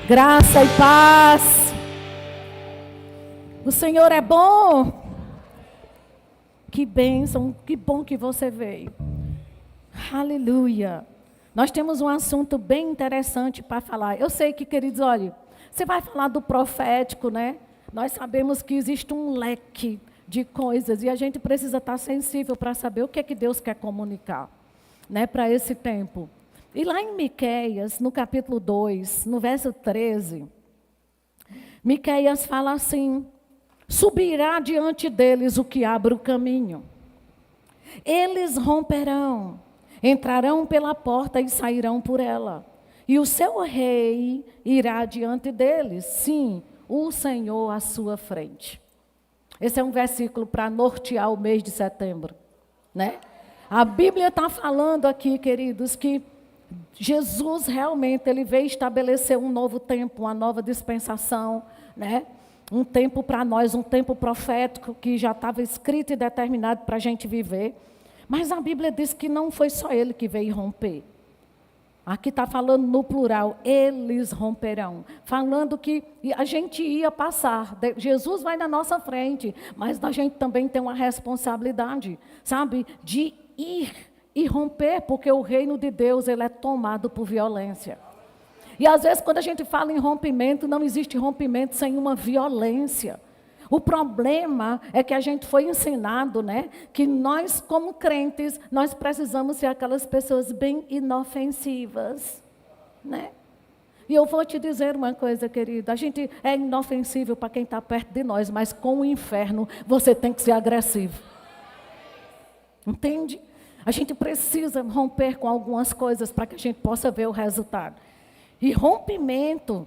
Graça e paz. O Senhor é bom. Que bênção, que bom que você veio. Aleluia. Nós temos um assunto bem interessante para falar. Eu sei que, queridos, olha, você vai falar do profético, né? Nós sabemos que existe um leque de coisas e a gente precisa estar sensível para saber o que é que Deus quer comunicar, né, para esse tempo. E lá em Miqueias, no capítulo 2, no verso 13, Miqueias fala assim: subirá diante deles o que abre o caminho. Eles romperão, entrarão pela porta e sairão por ela. E o seu rei irá diante deles, sim, o Senhor à sua frente. Esse é um versículo para nortear o mês de setembro, né? A Bíblia está falando aqui, queridos, que Jesus realmente ele veio estabelecer um novo tempo, uma nova dispensação, né? Um tempo para nós, um tempo profético que já estava escrito e determinado para a gente viver. Mas a Bíblia diz que não foi só ele que veio romper. Aqui está falando no plural, eles romperão. Falando que a gente ia passar. Jesus vai na nossa frente, mas a gente também tem uma responsabilidade, sabe? De ir e romper, porque o reino de Deus ele é tomado por violência. E às vezes quando a gente fala em rompimento, não existe rompimento sem uma violência. O problema é que a gente foi ensinado, né, que nós como crentes, nós precisamos ser aquelas pessoas bem inofensivas, né? E eu vou te dizer uma coisa, querida, a gente é inofensível para quem está perto de nós, mas com o inferno você tem que ser agressivo. Entende? A gente precisa romper com algumas coisas para que a gente possa ver o resultado. E rompimento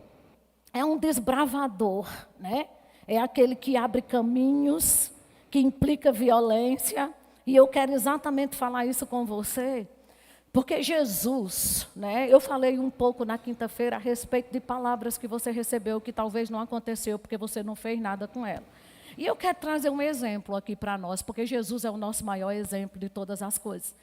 é um desbravador, né? É aquele que abre caminhos, que implica violência. E eu quero exatamente falar isso com você, porque Jesus, né? Eu falei um pouco na quinta-feira a respeito de palavras que você recebeu, que talvez não aconteceu, porque você não fez nada com ela. E eu quero trazer um exemplo aqui para nós, porque Jesus é o nosso maior exemplo de todas as coisas.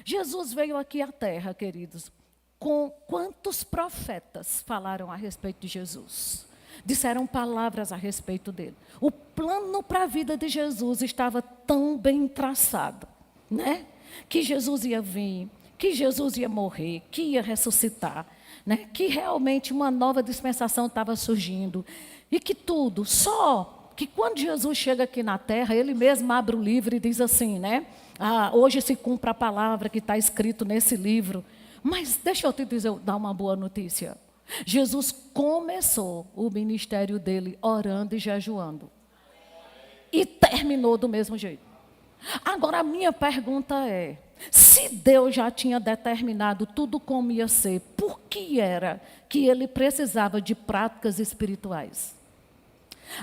Jesus veio aqui à terra, queridos, com quantos profetas falaram a respeito de Jesus? Disseram palavras a respeito dele. O plano para a vida de Jesus estava tão bem traçado, né? Que Jesus ia vir, que Jesus ia morrer, que ia ressuscitar, né? Que realmente uma nova dispensação estava surgindo. E que tudo, só que quando Jesus chega aqui na terra, ele mesmo abre o livro e diz assim, né? Hoje se cumpre a palavra que está escrito nesse livro. Mas deixa eu te dizer, dar uma boa notícia. Jesus começou o ministério dele orando e jejuando. E terminou do mesmo jeito. Agora a minha pergunta é, se Deus já tinha determinado tudo como ia ser, por que era que ele precisava de práticas espirituais?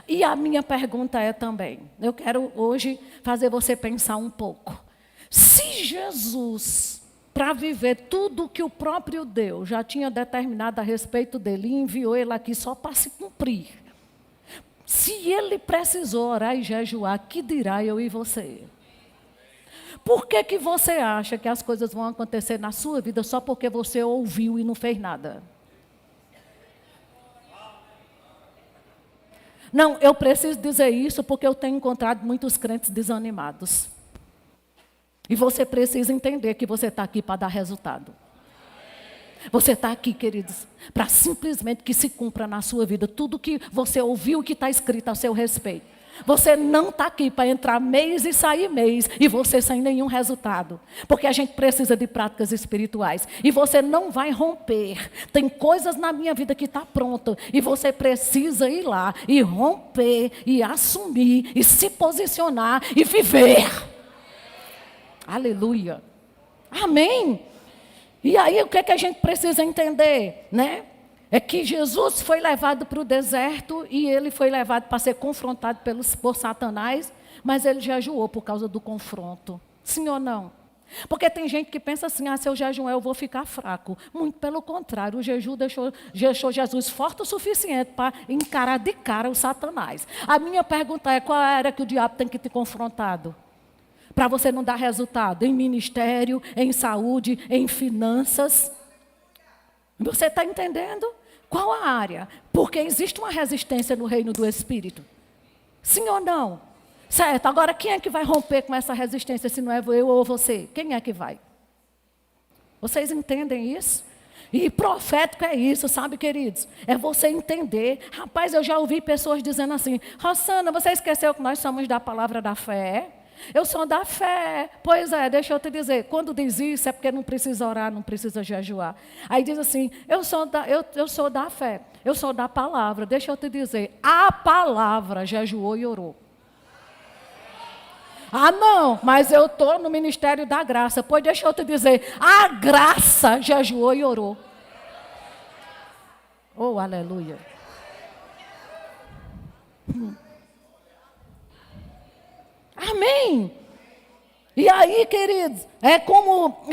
E a minha pergunta é também, eu quero hoje fazer você pensar um pouco. Se Jesus, para viver tudo que o próprio Deus já tinha determinado a respeito dele, e enviou ele aqui só para se cumprir. Se ele precisou orar e jejuar, que dirá eu e você? Por que que você acha que as coisas vão acontecer na sua vida só porque você ouviu e não fez nada? Não, eu preciso dizer isso porque eu tenho encontrado muitos crentes desanimados. E você precisa entender que você está aqui para dar resultado. Você está aqui, queridos, para simplesmente que se cumpra na sua vida tudo que você ouviu que está escrito a seu respeito. Você não está aqui para entrar mês e sair mês e você sem nenhum resultado. Porque a gente precisa de práticas espirituais. E você não vai romper. Tem coisas na minha vida que está pronta. E você precisa ir lá e romper, e assumir, e se posicionar e viver. Aleluia. Amém. E aí o que é que a gente precisa entender, né? É que Jesus foi levado para o deserto e ele foi levado para ser confrontado por Satanás, mas ele jejuou por causa do confronto. Sim ou não? Porque tem gente que pensa assim, se eu jejuar eu vou ficar fraco. Muito pelo contrário, o jejum deixou Jesus forte o suficiente para encarar de cara o Satanás. A minha pergunta é, qual era que o diabo tem que te confrontado? Para você não dar resultado em ministério, em saúde, em finanças. Você está entendendo? Qual a área? Porque existe uma resistência no reino do Espírito. Sim ou não? Certo, agora quem é que vai romper com essa resistência, se não é eu ou você? Quem é que vai? Vocês entendem isso? E profético é isso, sabe, queridos? É você entender. Rapaz, eu já ouvi pessoas dizendo assim: Rosana, você esqueceu que nós somos da palavra da fé? Eu sou da fé. Pois é, deixa eu te dizer, quando diz isso é porque não precisa orar, não precisa jejuar. Aí diz assim, eu sou da fé, eu sou da palavra. Deixa eu te dizer, a palavra jejuou e orou. Ah, não, mas eu estou no ministério da graça. Pois deixa eu te dizer, a graça jejuou e orou. Oh, aleluia. Amém. E aí, queridos, é como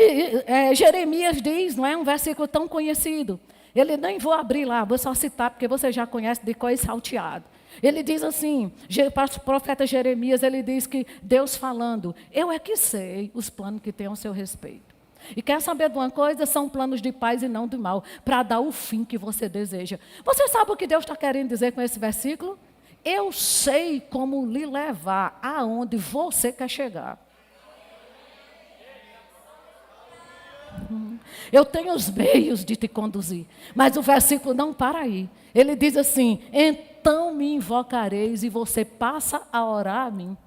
Jeremias diz, não é um versículo tão conhecido. Ele nem vou abrir lá, vou só citar, porque você já conhece de cor e salteado. Ele diz assim, o profeta Jeremias, ele diz que Deus falando, eu é que sei os planos que tem ao seu respeito. E quer saber de uma coisa? São planos de paz e não de mal, para dar o fim que você deseja. Você sabe o que Deus está querendo dizer com esse versículo? Eu sei como lhe levar aonde você quer chegar. Eu tenho os meios de te conduzir. Mas o versículo não para aí. Ele diz assim, então me invocareis e você passa a orar a mim.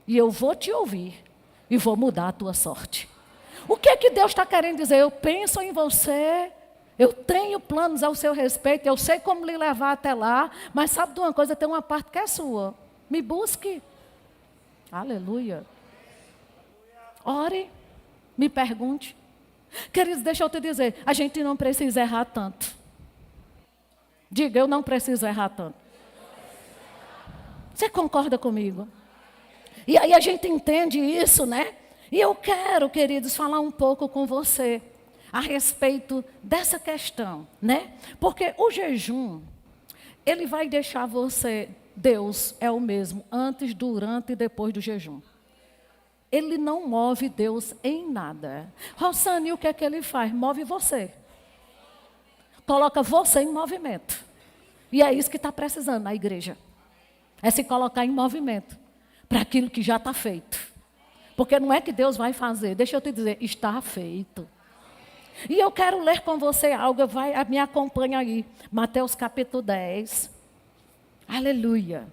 E eu vou te ouvir e vou mudar a tua sorte. O que é que Deus está querendo dizer? Eu penso em você, eu tenho planos ao seu respeito, eu sei como lhe levar até lá, mas sabe de uma coisa, tem uma parte que é sua. Me busque. Aleluia. Ore, me pergunte. Queridos, deixa eu te dizer, a gente não precisa errar tanto. Diga, eu não preciso errar tanto. Você concorda comigo? E aí a gente entende isso, né? E eu quero, queridos, falar um pouco com você a respeito dessa questão, né? Porque o jejum, ele vai deixar você, Deus é o mesmo, antes, durante e depois do jejum. Ele não move Deus em nada. Rosane, o que é que ele faz? Move você. Coloca você em movimento. E é isso que está precisando na igreja. É se colocar em movimento para aquilo que já está feito. Porque não é que Deus vai fazer, deixa eu te dizer, está feito. E eu quero ler com você algo, me acompanha aí. Mateus capítulo 10. Aleluia.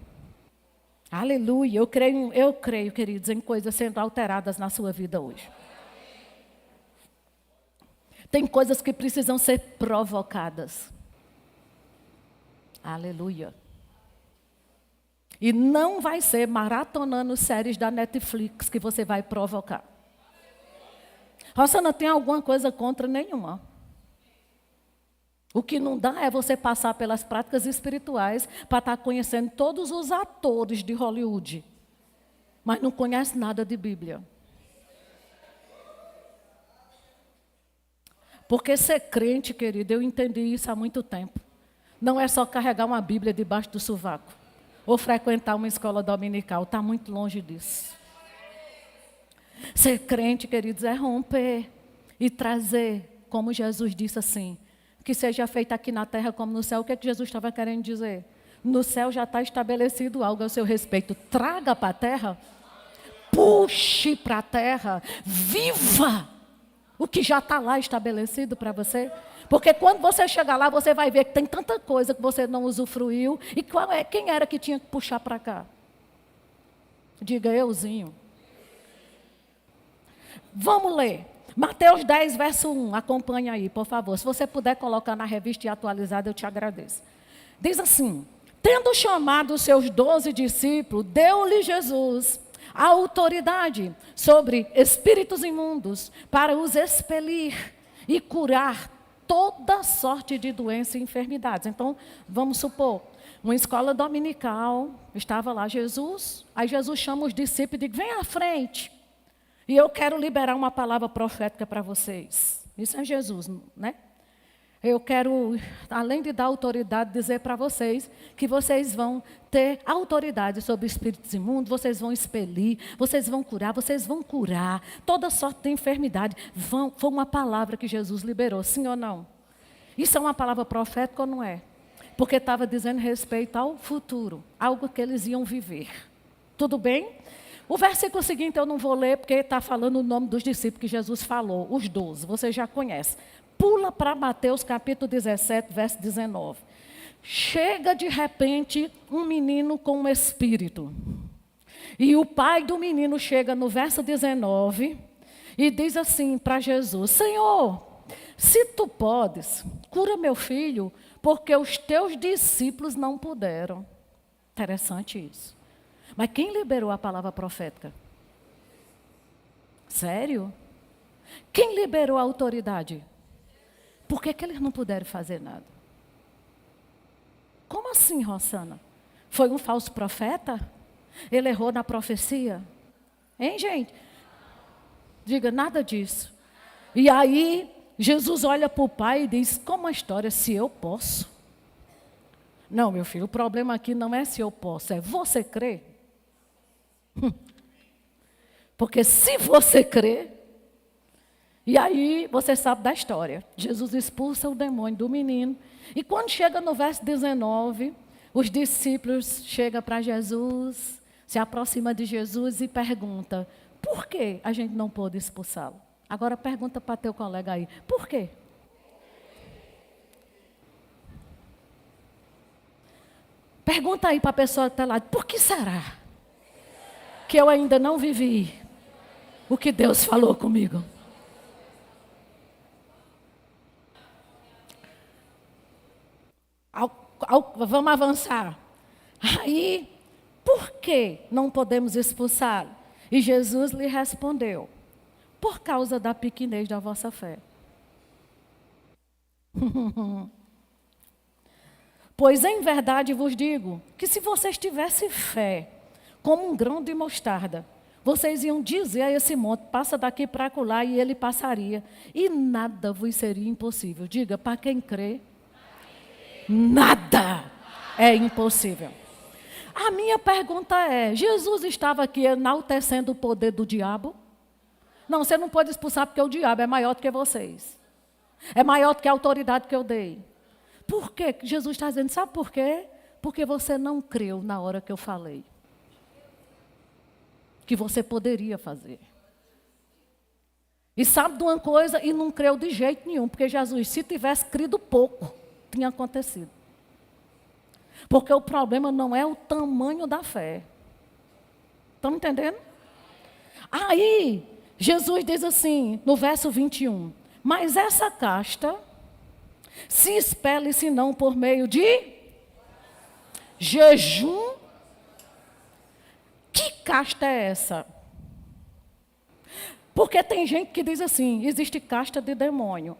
Aleluia. Eu creio, queridos, em coisas sendo alteradas na sua vida hoje. Tem coisas que precisam ser provocadas. Aleluia. E não vai ser maratonando séries da Netflix que você vai provocar. Você não tem alguma coisa contra nenhuma. O que não dá é você passar pelas práticas espirituais para estar conhecendo todos os atores de Hollywood, mas não conhece nada de Bíblia. Porque ser crente, querido, eu entendi isso há muito tempo. Não é só carregar uma Bíblia debaixo do sovaco. Ou frequentar uma escola dominical, está muito longe disso. Ser crente, queridos, é romper e trazer, como Jesus disse assim, que seja feito aqui na terra como no céu. O que é que Jesus estava querendo dizer? No céu já está estabelecido algo ao seu respeito. Traga para a terra, puxe para a terra, viva o que já está lá estabelecido para você. Porque quando você chegar lá, você vai ver que tem tanta coisa que você não usufruiu. E quem era que tinha que puxar para cá? Diga, euzinho. Vamos ler. Mateus 10, verso 1. Acompanha aí, por favor. Se você puder colocar na revista e atualizada, eu te agradeço. Diz assim, tendo chamado os seus 12 discípulos, deu-lhe Jesus a autoridade sobre espíritos imundos para os expelir e curar toda sorte de doença e enfermidades. Então, vamos supor, uma escola dominical, estava lá Jesus, aí Jesus chama os discípulos e diz, vem à frente, e eu quero liberar uma palavra profética para vocês. Isso é Jesus, né? Eu quero, além de dar autoridade, dizer para vocês que vocês vão ter autoridade sobre espíritos imundos, vocês vão expelir, vocês vão curar toda sorte de enfermidade. Foi uma palavra que Jesus liberou, sim ou não? Isso é uma palavra profética ou não é? Porque estava dizendo respeito ao futuro, algo que eles iam viver. Tudo bem? O versículo seguinte eu não vou ler, porque está falando o nome dos discípulos que Jesus falou, os 12, você já conhece. Pula para Mateus capítulo 17, verso 19. Chega de repente um menino com um espírito. E o pai do menino chega no verso 19 e diz assim para Jesus: Senhor, se tu podes, cura meu filho, porque os teus discípulos não puderam. Interessante isso. Mas quem liberou a palavra profética? Sério? Quem liberou a autoridade? Por que eles não puderam fazer nada? Como assim, Rosana? Foi um falso profeta? Ele errou na profecia? Hein, gente? Diga, nada disso. E aí, Jesus olha para o pai e diz, como a história, se eu posso? Não, meu filho, o problema aqui não é se eu posso, é você crer. Porque se você crer, e aí você sabe da história. Jesus expulsa o demônio do menino. E quando chega no verso 19, os discípulos chegam para Jesus, se aproximam de Jesus e perguntam, por que a gente não pôde expulsá-lo? Agora pergunta para teu colega aí, por quê? Pergunta aí para a pessoa que está lá, por que será que eu ainda não vivi o que Deus falou comigo? Vamos avançar. Aí, por que não podemos expulsá-lo? E Jesus lhe respondeu, por causa da pequenez da vossa fé. Pois em verdade vos digo, que se vocês tivessem fé, como um grão de mostarda, vocês iam dizer a esse monte, passa daqui para acolá, e ele passaria. E nada vos seria impossível. Diga, para quem crê, nada é impossível. A minha pergunta é, Jesus estava aqui enaltecendo o poder do diabo? Não, você não pode expulsar porque o diabo é maior do que vocês. É maior do que a autoridade que eu dei. Por que Jesus está dizendo? Sabe por quê? Porque você não creu na hora que eu falei. Que você poderia fazer. E sabe de uma coisa? E não creu de jeito nenhum. Porque Jesus, se tivesse crido pouco, tinha acontecido. Porque o problema não é o tamanho da fé. Estão entendendo? Aí, Jesus diz assim, no verso 21, mas essa casta se expele senão por meio de jejum. Que casta é essa? Porque tem gente que diz assim, existe casta de demônio.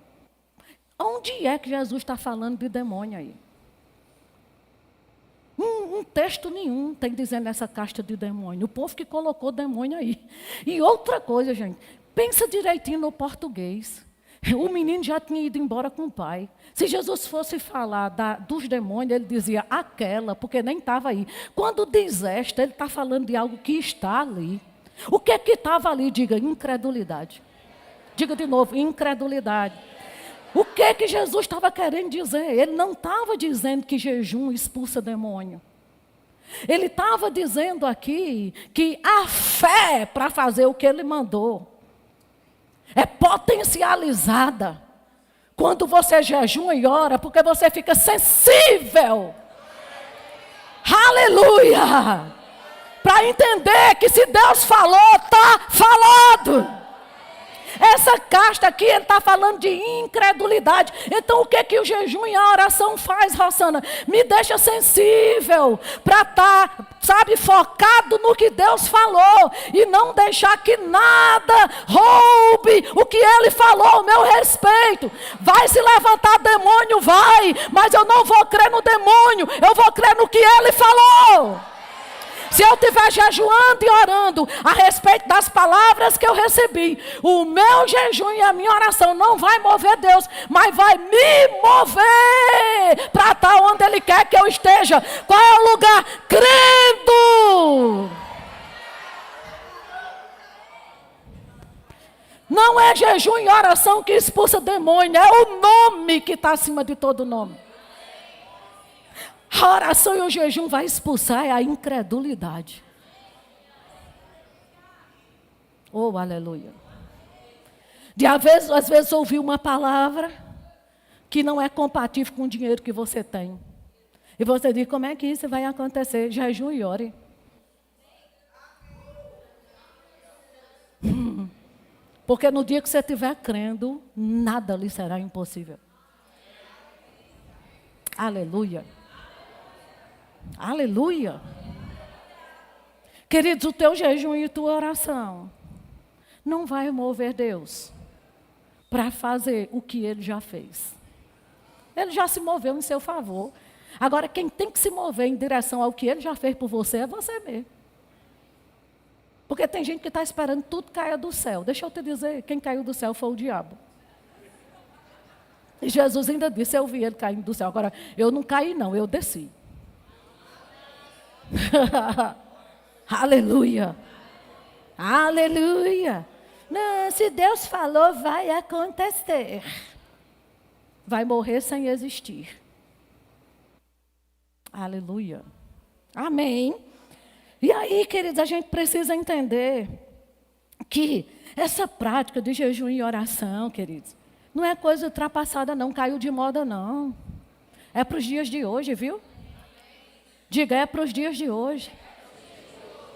Onde é que Jesus está falando de demônio aí? Um texto nenhum tem dizendo essa casta de demônio. O povo que colocou demônio aí. E outra coisa, gente, pensa direitinho no português. O menino já tinha ido embora com o pai. Se Jesus fosse falar dos demônios, ele dizia aquela, porque nem estava aí. Quando diz esta, ele está falando de algo que está ali. O que é que estava ali? Diga, incredulidade. Diga de novo, incredulidade. O que é que Jesus estava querendo dizer? Ele não estava dizendo que jejum expulsa demônio. Ele estava dizendo aqui que a fé para fazer o que ele mandou é potencializada quando você jejua e ora, porque você fica sensível. Aleluia! Para entender que se Deus falou, está falado. Essa casta aqui, ele está falando de incredulidade. Então, o que que o jejum e a oração faz, Rosana? Me deixa sensível para estar, focado no que Deus falou. E não deixar que nada roube o que Ele falou ao meu respeito. Vai se levantar demônio, vai. Mas eu não vou crer no demônio. Eu vou crer no que Ele falou. Se eu estiver jejuando e orando a respeito das palavras que eu recebi, o meu jejum e a minha oração não vai mover Deus, mas vai me mover para estar onde Ele quer que eu esteja. Qual é o lugar? Crendo. Não é jejum e oração que expulsa demônio, é o nome que está acima de todo nome. A oração e o jejum vai expulsar a incredulidade. Oh, aleluia. Às vezes ouvir uma palavra que não é compatível com o dinheiro que você tem. E você diz, como é que isso vai acontecer? Jejum e ore. Porque no dia que você estiver crendo, nada lhe será impossível. Aleluia. Aleluia. Queridos, o teu jejum e a tua oração não vai mover Deus para fazer o que Ele já fez. Ele já se moveu em seu favor. Agora, quem tem que se mover em direção ao que Ele já fez por você é você mesmo. Porque tem gente que está esperando tudo caia do céu. Deixa eu te dizer, quem caiu do céu foi o diabo. E Jesus ainda disse, eu vi ele caindo do céu. Agora, eu não caí não, eu desci. Aleluia. Aleluia. Não, se Deus falou, vai acontecer. Vai morrer sem existir. Aleluia. Amém. E aí, queridos, a gente precisa entender que essa prática de jejum e oração, queridos, não é coisa ultrapassada não, caiu de moda não. É para os dias de hoje, viu? Diga, é para os dias de hoje.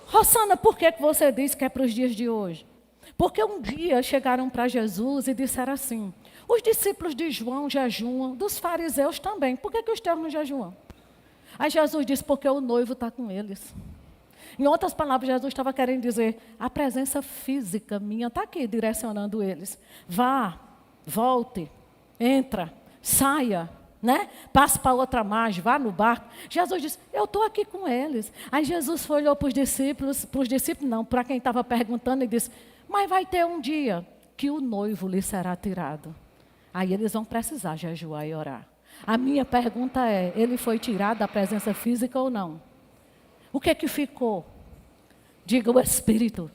Rosana, por que você diz que é para os dias de hoje? Porque um dia chegaram para Jesus e disseram assim, os discípulos de João jejuam, dos fariseus também, por que os teus não jejuam? Aí Jesus disse, porque o noivo está com eles. Em outras palavras, Jesus estava querendo dizer, a presença física minha está aqui direcionando eles. Vá, volte, entra, saia, né? Passe para outra margem, vá no barco. Jesus disse, eu estou aqui com eles. Aí Jesus olhou para os discípulos não, para quem estava perguntando e disse, mas vai ter um dia que o noivo lhe será tirado. Aí eles vão precisar jejuar e orar. A minha pergunta é, ele foi tirado da presença física ou não? O que é que ficou? Diga o Espírito.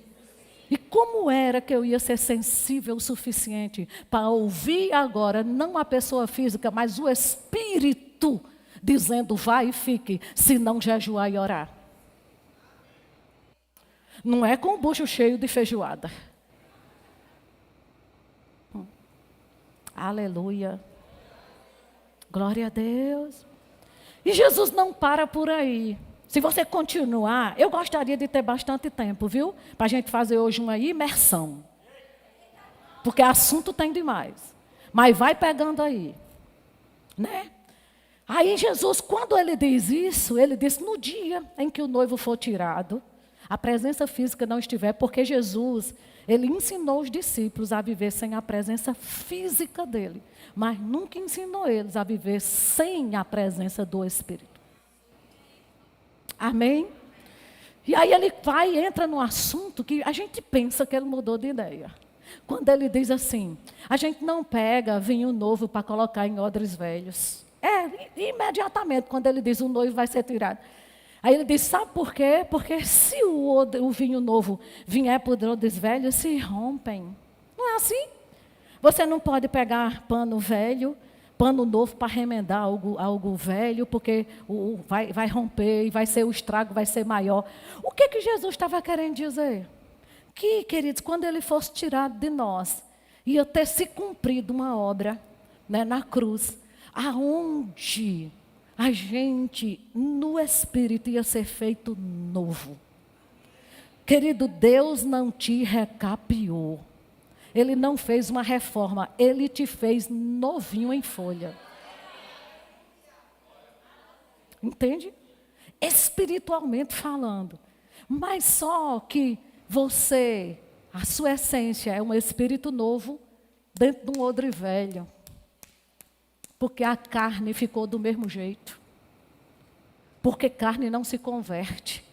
E como era que eu ia ser sensível o suficiente para ouvir agora, não a pessoa física, mas o Espírito, dizendo, vai e fique, se não jejuar e orar. Não é com o bucho cheio de feijoada. Aleluia. Glória a Deus. E Jesus não para por aí. Se você continuar, eu gostaria de ter bastante tempo, viu? Para a gente fazer hoje uma imersão. Porque assunto tem demais. Mas vai pegando aí. Né? Aí Jesus, quando ele diz isso, ele diz, no dia em que o noivo for tirado, a presença física não estiver, porque Jesus, ele ensinou os discípulos a viver sem a presença física dele. Mas nunca ensinou eles a viver sem a presença do Espírito. Amém? E aí ele vai e entra no assunto que a gente pensa que ele mudou de ideia. Quando ele diz assim, a gente não pega vinho novo para colocar em odres velhos. Imediatamente, quando ele diz o noivo vai ser tirado. Aí ele diz, sabe por quê? Porque se o vinho novo vier por odres velhos, se rompem. Não é assim? Você não pode pegar pano velho, pano novo para remendar algo velho, porque vai romper e vai ser o estrago, vai ser maior. O que Jesus estava querendo dizer? Que, queridos, quando ele fosse tirado de nós, ia ter se cumprido uma obra, né, na cruz, aonde a gente, no Espírito, ia ser feito novo. Querido, Deus não te recapiou. Ele não fez uma reforma, ele te fez novinho em folha. Entende? Espiritualmente falando. Mas só que você, a sua essência é um espírito novo dentro de um odre velho. Porque a carne ficou do mesmo jeito. Porque carne não se converte.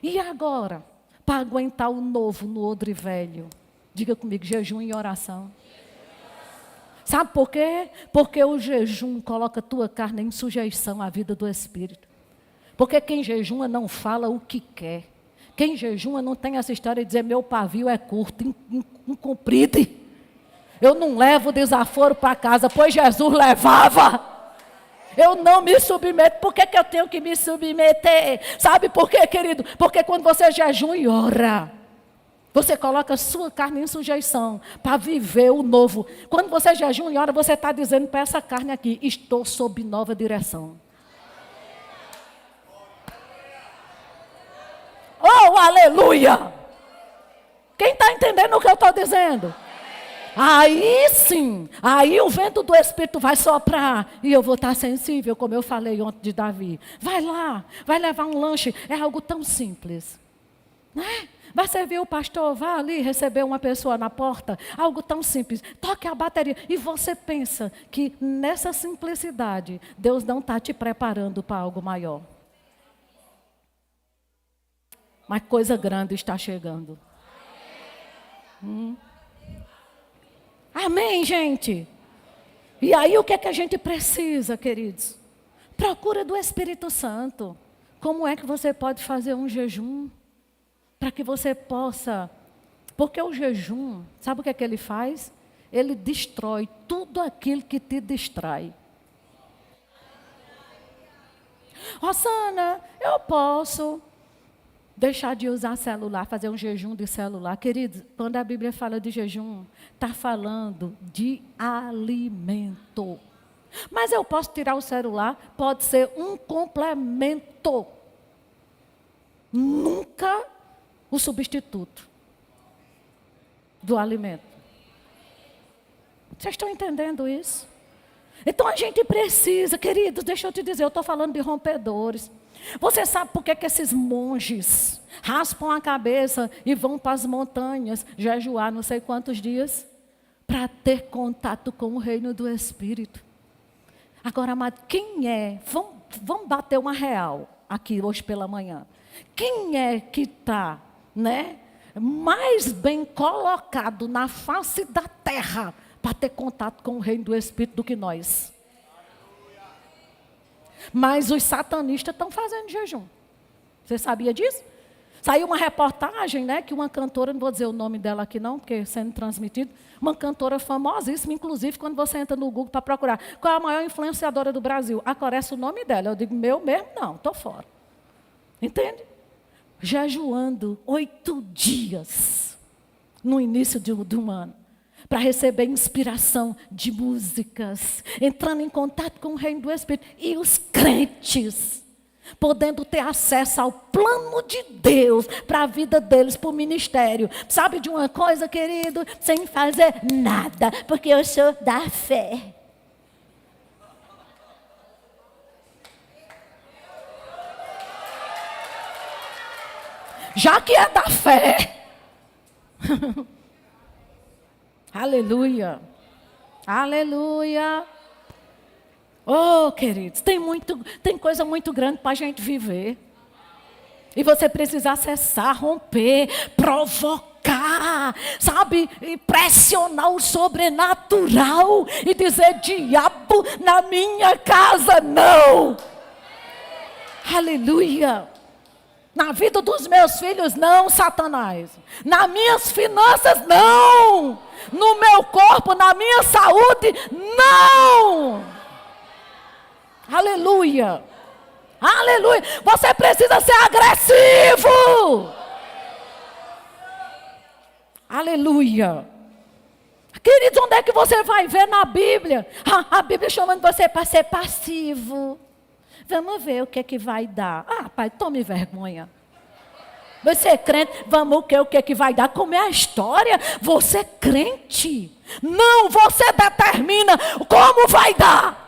E agora, para aguentar o novo no odre velho? Diga comigo, jejum e oração. Sabe por quê? Porque o jejum coloca a tua carne em sujeição à vida do Espírito. Porque quem jejuma não fala o que quer. Quem jejuma não tem essa história de dizer, meu pavio é curto, incomprido. Eu não levo desaforo para casa, pois Jesus levava. Eu não me submeto. Por que eu tenho que me submeter? Sabe por quê, querido? Porque quando você jejum e ora, você coloca a sua carne em sujeição para viver o novo. Quando você jejum e ora, você está dizendo para essa carne aqui: estou sob nova direção. Oh, aleluia! Quem está entendendo o que eu estou dizendo? Aí sim, aí o vento do Espírito vai soprar e eu vou estar sensível, como eu falei ontem de Davi. Vai lá, vai levar um lanche, é algo tão simples, né? Vai servir o pastor, vá ali receber uma pessoa na porta, algo tão simples. Toque a bateria e você pensa que nessa simplicidade Deus não está te preparando para algo maior. Mas coisa grande está chegando. Amém, gente? E aí o que é que a gente precisa, queridos? Procura do Espírito Santo. Como é que você pode fazer um jejum? Para que você possa... Porque o jejum, sabe o que é que ele faz? Ele destrói tudo aquilo que te distrai. Rosana, eu posso deixar de usar celular, fazer um jejum de celular. Queridos, quando a Bíblia fala de jejum, está falando de alimento. Mas eu posso tirar o celular, pode ser um complemento. Nunca o substituto do alimento. Vocês estão entendendo isso? Então a gente precisa, queridos, deixa eu te dizer, eu estou falando de rompedores. Você sabe por que esses monges raspam a cabeça e vão para as montanhas jejuar não sei quantos dias? Para ter contato com o reino do Espírito. Agora, amado, quem é? Vamos bater uma real aqui hoje pela manhã. Quem é que está, né, mais bem colocado na face da terra para ter contato com o reino do Espírito do que nós? Mas os satanistas estão fazendo jejum. Você sabia disso? Saiu uma reportagem, né, que uma cantora, não vou dizer o nome dela aqui não, porque sendo transmitido, uma cantora famosíssima, inclusive quando você entra no Google para procurar qual é a maior influenciadora do Brasil, aparece o nome dela. Eu digo, meu mesmo não, estou fora. Entende? Jejuando 8 dias no início do ano, para receber inspiração de músicas, entrando em contato com o reino do Espírito. E os crentes, podendo ter acesso ao plano de Deus para a vida deles, para o ministério. Sabe de uma coisa, querido? Sem fazer nada, porque eu sou da fé. Já que é da fé. Aleluia. Aleluia. Oh, queridos, tem coisa muito grande para a gente viver. E você precisa acessar, romper, provocar, sabe? E pressionar o sobrenatural e dizer, diabo, na minha casa não. Aleluia. Na vida dos meus filhos, não, Satanás. Nas minhas finanças, não. No meu corpo, na minha saúde, não. Aleluia. Aleluia. Você precisa ser agressivo. Aleluia. Queridos, onde é que você vai ver na Bíblia? A Bíblia chamando você para ser passivo. Vamos ver o que é que vai dar. Ah, pai, tome vergonha. Você é crente, vamos o que é que vai dar? Como é a história? Você é crente. Não, você determina como vai dar.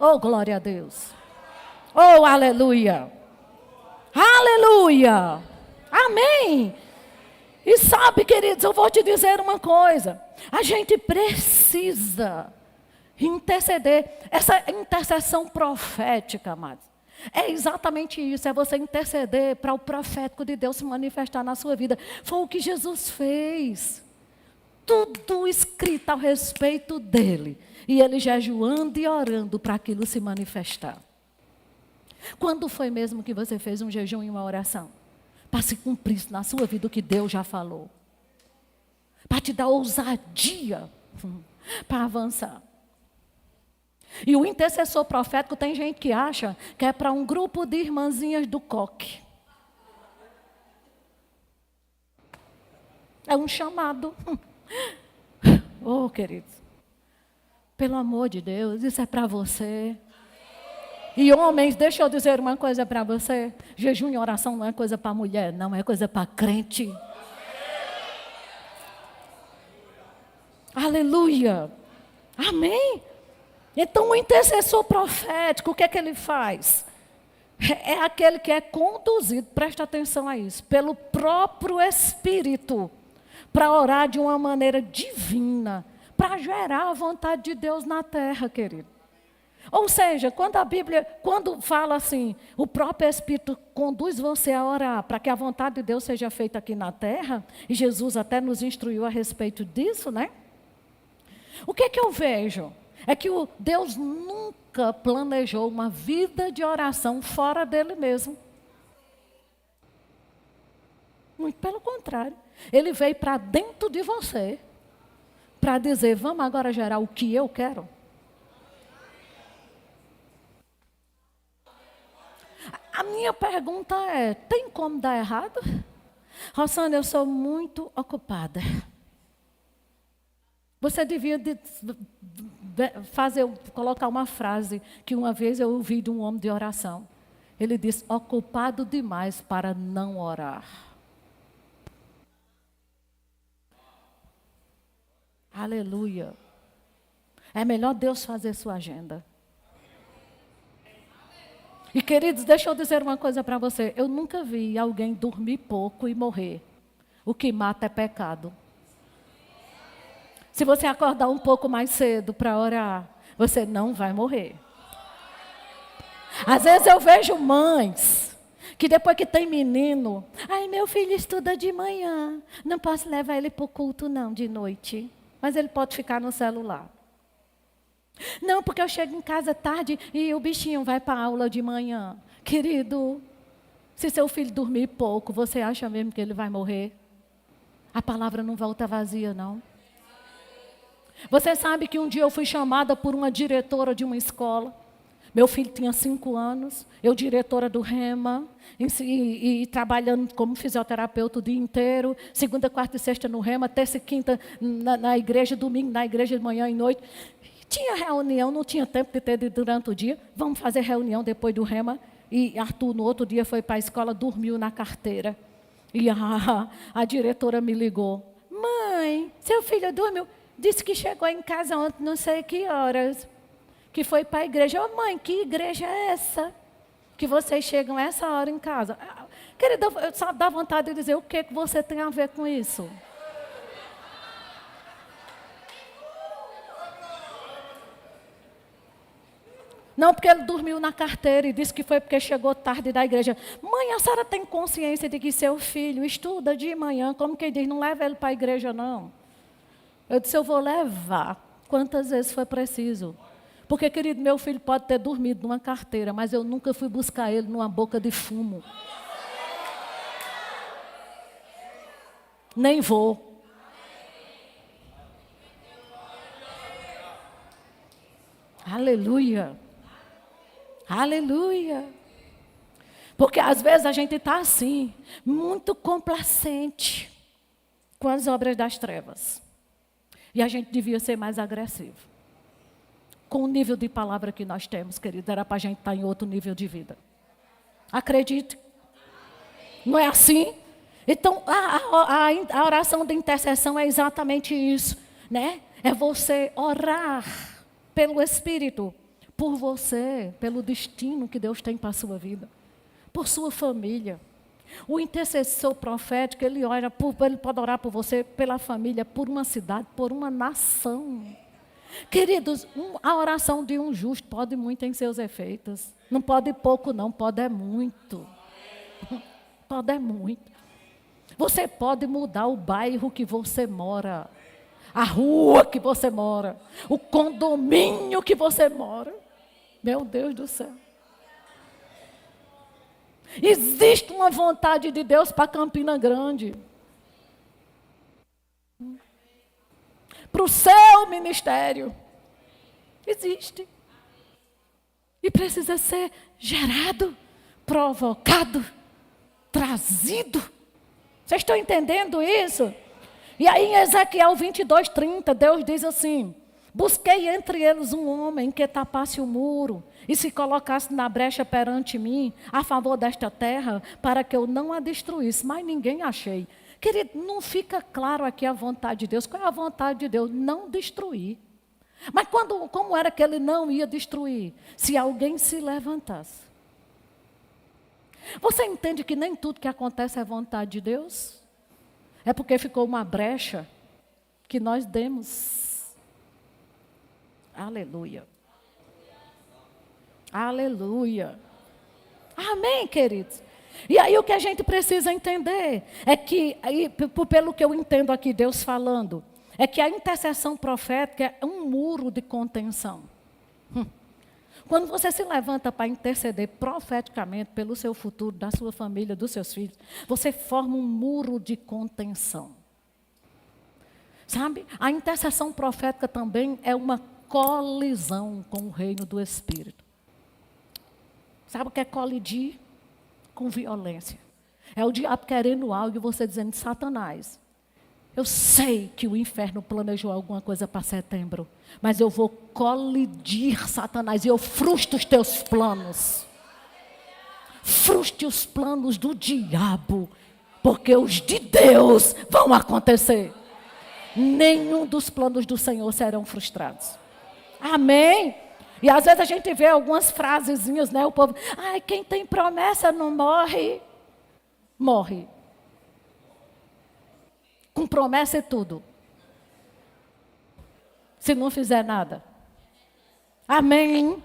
Oh, glória a Deus. Oh, aleluia. Aleluia. Amém. E sabe, queridos, eu vou te dizer uma coisa. A gente precisa interceder. Essa intercessão profética, amados, é exatamente isso. É você interceder para o profético de Deus se manifestar na sua vida. Foi o que Jesus fez. Tudo escrito ao respeito dele. E ele jejuando e orando para aquilo se manifestar. Quando foi mesmo que você fez um jejum e uma oração? Para se cumprir na sua vida o que Deus já falou. para te dar ousadia para avançar. E o intercessor profético, tem gente que acha que é para um grupo de irmãzinhas do coque. É um chamado. Oh, queridos, pelo amor de Deus, isso é para você. E homens, deixa eu dizer uma coisa para você. Jejum e oração não é coisa para mulher, não, é coisa para crente. Aleluia. Amém. Então o intercessor profético, o que é que ele faz? É aquele que é conduzido, presta atenção a isso, pelo próprio Espírito, para orar de uma maneira divina, para gerar a vontade de Deus na terra, querido. Ou seja, quando a Bíblia, quando fala assim, o próprio Espírito conduz você a orar para que a vontade de Deus seja feita aqui na terra, e Jesus até nos instruiu a respeito disso, né? O que é que eu vejo? É que Deus nunca planejou uma vida de oração fora dele mesmo. Muito pelo contrário. Ele veio para dentro de você, para dizer, vamos agora gerar o que eu quero. A minha pergunta é, tem como dar errado? Rosana, eu sou muito ocupada. Você devia colocar uma frase que uma vez eu ouvi de um homem de oração. Ele disse, ocupado demais para não orar. Aleluia. É melhor Deus fazer sua agenda. E queridos, deixa eu dizer uma coisa para você. Eu nunca vi alguém dormir pouco e morrer. O que mata é pecado. Se você acordar um pouco mais cedo para orar, você não vai morrer. Às vezes eu vejo mães que depois que tem menino, ai, meu filho estuda de manhã, não posso levar ele para o culto não, de noite. Mas ele pode ficar no celular. Não, porque eu chego em casa tarde e o bichinho vai para a aula de manhã. Querido, se seu filho dormir pouco, você acha mesmo que ele vai morrer? A palavra não volta vazia, não. Você sabe que um dia eu fui chamada por uma diretora de uma escola. Meu filho tinha 5 anos, eu diretora do Rema, e trabalhando como fisioterapeuta o dia inteiro, segunda, quarta e sexta no Rema, terça e quinta na igreja, domingo na igreja de manhã e noite. Tinha reunião, não tinha tempo de ter durante o dia, vamos fazer reunião depois do Rema. E Arthur no outro dia foi para a escola, dormiu na carteira. E a diretora me ligou, mãe, seu filho dormiu. Disse que chegou em casa ontem, não sei que horas, que foi para a igreja. Ô mãe, que igreja é essa? Que vocês chegam essa hora em casa. Querida, só dá vontade de dizer, o que você tem a ver com isso? Não, porque ele dormiu na carteira e disse que foi porque chegou tarde da igreja. Mãe, a senhora tem consciência de que seu filho estuda de manhã, como quem diz, não leva ele para a igreja não. Eu disse, eu vou levar quantas vezes foi preciso. Porque, querido, meu filho pode ter dormido numa carteira, mas eu nunca fui buscar ele numa boca de fumo. Nem vou. Aleluia. Aleluia. Porque às vezes a gente está assim, muito complacente com as obras das trevas. E a gente devia ser mais agressivo. Com o nível de palavra que nós temos, querido, era para a gente estar em outro nível de vida. Acredite. Não é assim? Então, a oração de intercessão é exatamente isso, né? É você orar pelo Espírito, por você, pelo destino que Deus tem para a sua vida, por sua família. O intercessor profético, ele pode orar por você, pela família, por uma cidade, por uma nação. Queridos, a oração de um justo pode muito em seus efeitos. Não pode pouco não, pode é muito. Pode é muito. Você pode mudar o bairro que você mora, a rua que você mora, o condomínio que você mora. Meu Deus do céu. Existe uma vontade de Deus para Campina Grande. para o seu ministério. Existe. E precisa ser gerado, provocado, trazido. Vocês estão entendendo isso? E aí em Ezequiel 22:30, Deus diz assim: busquei entre eles um homem que tapasse o muro e se colocasse na brecha perante mim, a favor desta terra, para que eu não a destruísse. Mas ninguém achei. Querido, não fica claro aqui a vontade de Deus. Qual é a vontade de Deus? Não destruir. Mas como era que ele não ia destruir? Se alguém se levantasse. Você entende que nem tudo que acontece é vontade de Deus? É porque ficou uma brecha que nós demos. Aleluia. Aleluia. Amém, queridos? E aí o que a gente precisa entender é que, pelo que eu entendo aqui Deus falando, é que a intercessão profética é um muro de contenção. Quando você se levanta para interceder profeticamente pelo seu futuro, da sua família, dos seus filhos, você forma um muro de contenção. Sabe? A intercessão profética também é uma colisão com o reino do Espírito. Sabe o que é colidir? Com violência. É o diabo querendo algo e você dizendo: Satanás, eu sei que o inferno planejou alguma coisa para setembro, mas eu vou colidir, Satanás, e eu frustro os teus planos. Frustre os planos do diabo, porque os de Deus vão acontecer. Nenhum dos planos do Senhor serão frustrados. Amém? E às vezes a gente vê algumas frasezinhas, né? O povo: ai, quem tem promessa não morre. Morre. Com promessa e tudo. Se não fizer nada. Amém?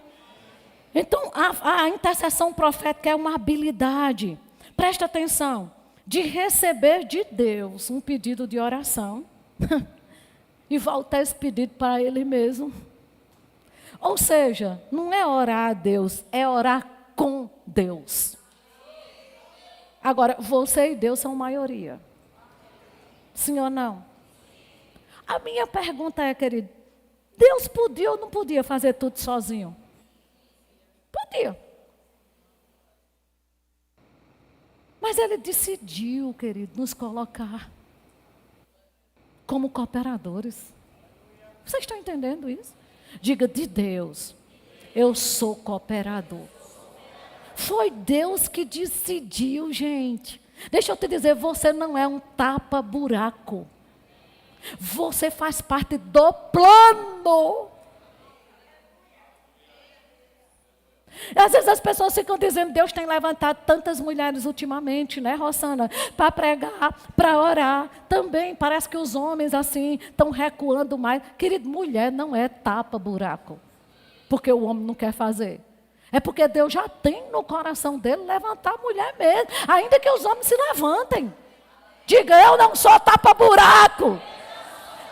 Então, a intercessão profética é uma habilidade. Presta atenção. De receber de Deus um pedido de oração. E voltar esse pedido para Ele mesmo. Ou seja, não é orar a Deus, é orar com Deus. Agora, você e Deus são maioria. Sim ou não? A minha pergunta é, querido, Deus podia ou não podia fazer tudo sozinho? Podia. Mas Ele decidiu, querido, nos colocar como cooperadores. Vocês estão entendendo isso? Diga: de Deus, eu sou cooperador. Foi Deus que decidiu, gente. Deixa eu te dizer, você não é um tapa-buraco. Você faz parte do plano. Às vezes as pessoas ficam dizendo: Deus tem levantado tantas mulheres ultimamente, né, Rosana? Para pregar, para orar. Também parece que os homens assim estão recuando mais. Querido, mulher não é tapa-buraco. Porque o homem não quer fazer. É porque Deus já tem no coração dele levantar a mulher mesmo. Ainda que os homens se levantem. Diga: eu não sou tapa-buraco.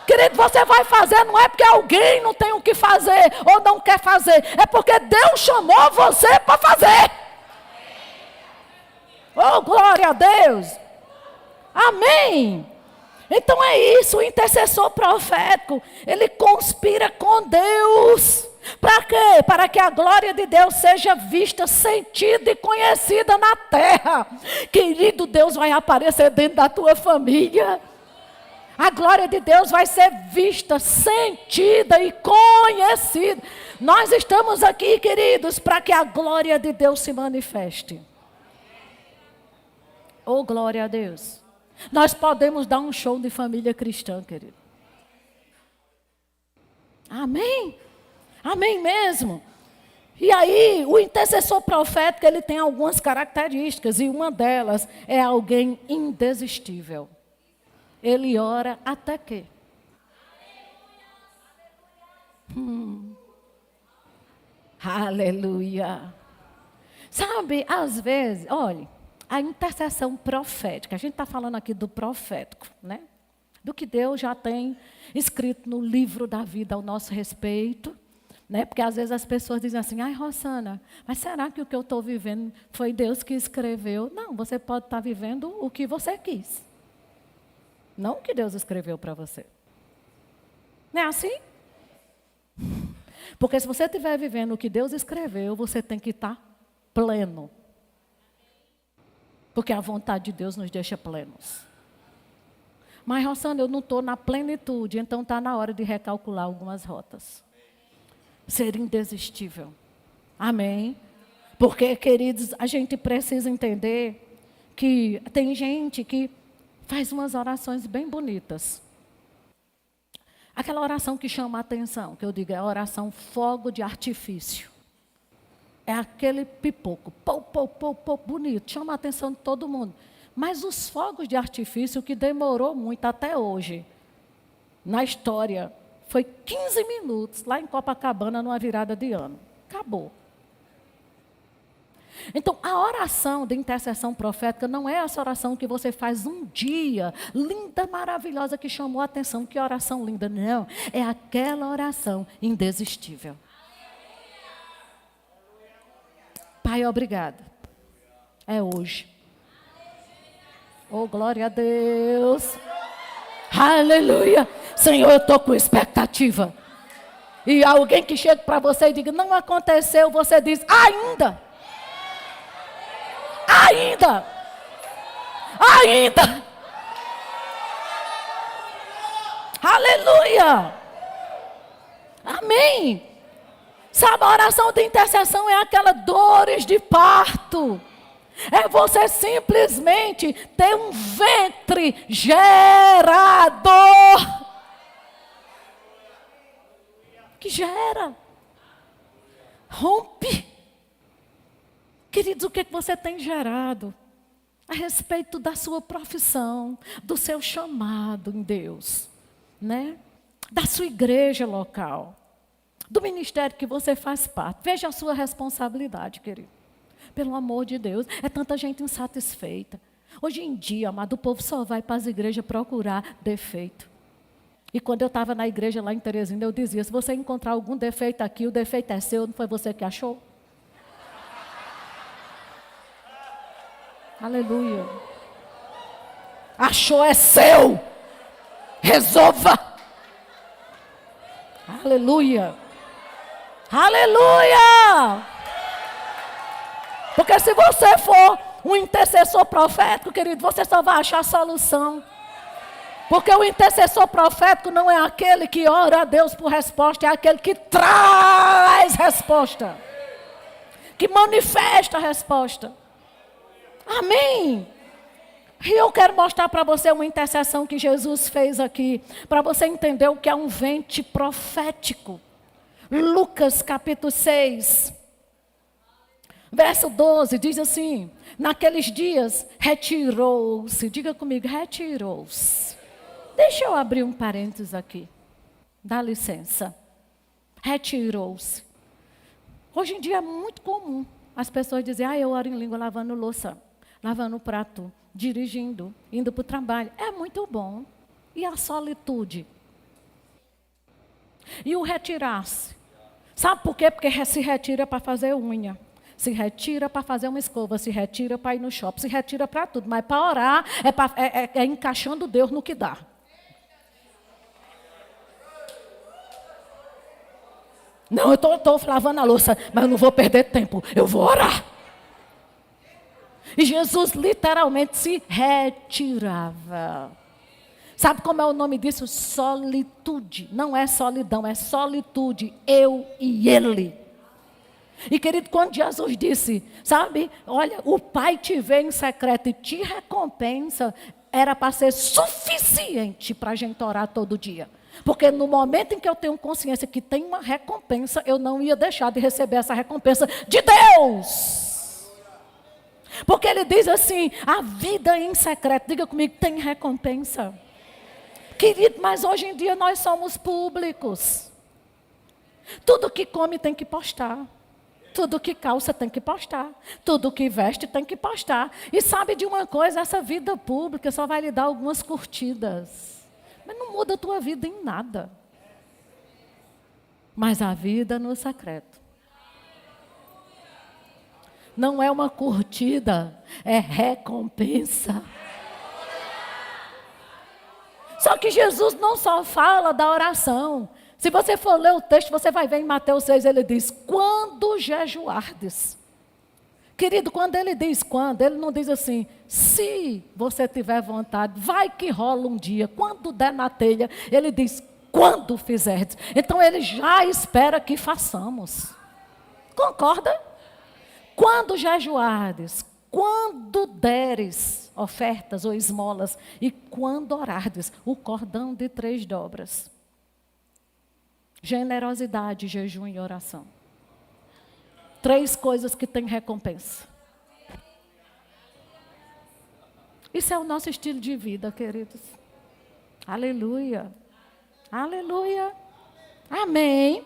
Querido, você vai fazer não é porque alguém não tem o que fazer ou não quer fazer. É porque Deus chamou você para fazer. Oh, glória a Deus. Amém. Então é isso, o intercessor profético, ele conspira com Deus. Para quê? Para que a glória de Deus seja vista, sentida e conhecida na terra. Querido, Deus vai aparecer dentro da tua família. A glória de Deus vai ser vista, sentida e conhecida. Nós estamos aqui, queridos, para que a glória de Deus se manifeste. Oh, glória a Deus. Nós podemos dar um show de família cristã, querido. Amém? Amém mesmo? E aí, o intercessor profético, ele tem algumas características. E uma delas é alguém indesistível. Ele ora até que? Aleluia. Sabe, às vezes, olha, a intercessão profética, a gente está falando aqui do profético, né? Do que Deus já tem escrito no livro da vida ao nosso respeito, né? Porque às vezes as pessoas dizem assim: ai, Rosana, mas será que o que eu estou vivendo foi Deus que escreveu? Não, você pode estar vivendo o que você quis. Não o que Deus escreveu para você. Não é assim? Porque se você estiver vivendo o que Deus escreveu, você tem que estar pleno. Porque a vontade de Deus nos deixa plenos. Mas, Rossana, eu não estou na plenitude, então está na hora de recalcular algumas rotas. Ser indesistível. Amém? Porque, queridos, a gente precisa entender que tem gente que faz umas orações bem bonitas. Aquela oração que chama a atenção, que eu digo, é a oração fogo de artifício. É aquele pipoco, pô, bonito, chama a atenção de todo mundo. Mas os fogos de artifício, que demorou muito até hoje, na história, foi 15 minutos, lá em Copacabana, numa virada de ano. Acabou. Então, a oração de intercessão profética não é essa oração que você faz um dia, linda, maravilhosa, que chamou a atenção. Que oração linda. Não, é aquela oração indesistível. Pai, obrigado. É hoje. Oh, glória a Deus. Aleluia. Senhor, eu estou com expectativa. E alguém que chega para você e diga, não aconteceu, você diz, ainda. Ainda. Ainda. Aleluia. Amém. Sabe, a oração de intercessão é aquela dores de parto. É você simplesmente ter um ventre gerador. Que gera. Rompe. Queridos, o que você tem gerado? A respeito da sua profissão, do seu chamado em Deus, né? Da sua igreja local, do ministério que você faz parte. Veja a sua responsabilidade, querido. Pelo amor de Deus, é tanta gente insatisfeita. Hoje em dia, amado, o povo só vai para as igrejas procurar defeito. E quando eu estava na igreja lá em Teresina, eu dizia, se você encontrar algum defeito aqui, o defeito é seu, não foi você que achou? Aleluia. Achou é seu. Resolva. Aleluia. Aleluia. Porque se você for um intercessor profético, querido, você só vai achar solução. Porque o intercessor profético não é aquele que ora a Deus por resposta, é aquele que traz resposta. Que manifesta a resposta. Amém. E eu quero mostrar para você uma intercessão que Jesus fez aqui, para você entender o que é um ventre profético. Lucas capítulo 6, verso 12, diz assim, naqueles dias retirou-se, diga comigo, retirou-se. Deixa eu abrir um parênteses aqui, dá licença. Retirou-se. Hoje em dia é muito comum as pessoas dizerem, eu oro em língua lavando louça. Lavando o prato, dirigindo, indo para o trabalho. É muito bom. E a solitude? E o retirar-se? Sabe por quê? Porque se retira para fazer unha. Se retira para fazer uma escova. Se retira para ir no shopping. Se retira para tudo. Mas para orar é encaixando Deus no que dá. Não, eu estou lavando a louça, mas eu não vou perder tempo. Eu vou orar. E Jesus literalmente se retirava. Sabe como é o nome disso? Solitude. Não é solidão, é solitude. Eu e ele. E querido, quando Jesus disse, sabe, olha, o Pai te vê em secreto e te recompensa, era para ser suficiente para a gente orar todo dia. Porque no momento em que eu tenho consciência que tem uma recompensa, eu não ia deixar de receber essa recompensa de Deus. Porque ele diz assim, a vida em secreto, diga comigo, tem recompensa. Querido, mas hoje em dia nós somos públicos. Tudo que come tem que postar. Tudo que calça tem que postar. Tudo que veste tem que postar. E sabe de uma coisa, essa vida pública só vai lhe dar algumas curtidas. Mas não muda a tua vida em nada. Mas a vida no secreto. Não é uma curtida, é recompensa. Só Só que Jesus não só fala da oração. Se você for ler o texto, você vai ver em Mateus 6, ele diz, quando jejuardes. Querido, quando ele diz quando, ele não diz assim, se você tiver vontade, vai que rola um dia. Quando der na telha, ele diz, quando fizerdes. Então ele já espera que façamos. Concorda? Quando jejuardes, quando deres ofertas ou esmolas e quando orardes, o cordão de 3 dobras. Generosidade, jejum e oração. 3 coisas que têm recompensa. Isso é o nosso estilo de vida, queridos. Aleluia. Aleluia. Amém.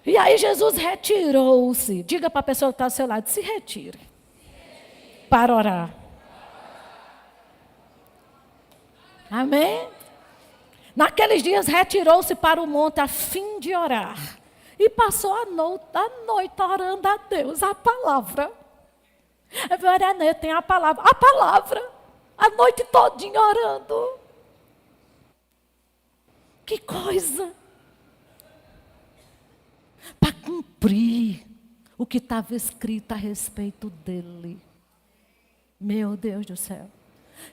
E aí Jesus retirou-se. Diga para a pessoa que está ao seu lado, se retire. Para orar. Amém? Naqueles dias retirou-se para o monte a fim de orar. E passou a noite orando a Deus, a palavra. Tem a palavra. A palavra. A noite todinha orando. Que coisa. Para cumprir o que estava escrito a respeito dele. Meu Deus do céu.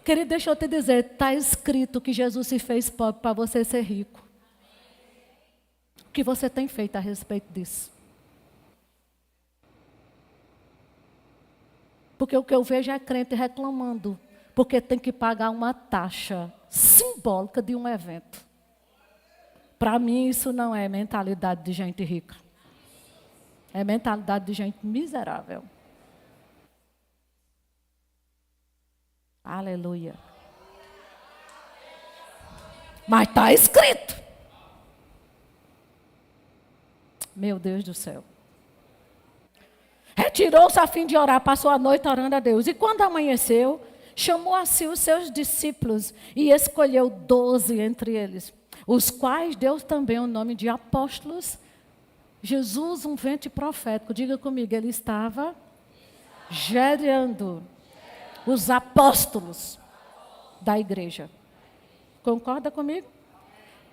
Querido, deixa eu te dizer, está escrito que Jesus se fez pobre para você ser rico. O que você tem feito a respeito disso? Porque o que eu vejo é crente reclamando, porque tem que pagar uma taxa simbólica de um evento. Para mim isso não é mentalidade de gente rica. É mentalidade de gente miserável. Aleluia. Mas está escrito. Meu Deus do céu. Retirou-se a fim de orar, passou a noite orando a Deus. E quando amanheceu, chamou a si os seus discípulos e escolheu 12 entre eles, os quais deu também o nome de apóstolos. Jesus, um ventre profético, diga comigo, ele estava gerando os apóstolos da igreja. Concorda comigo?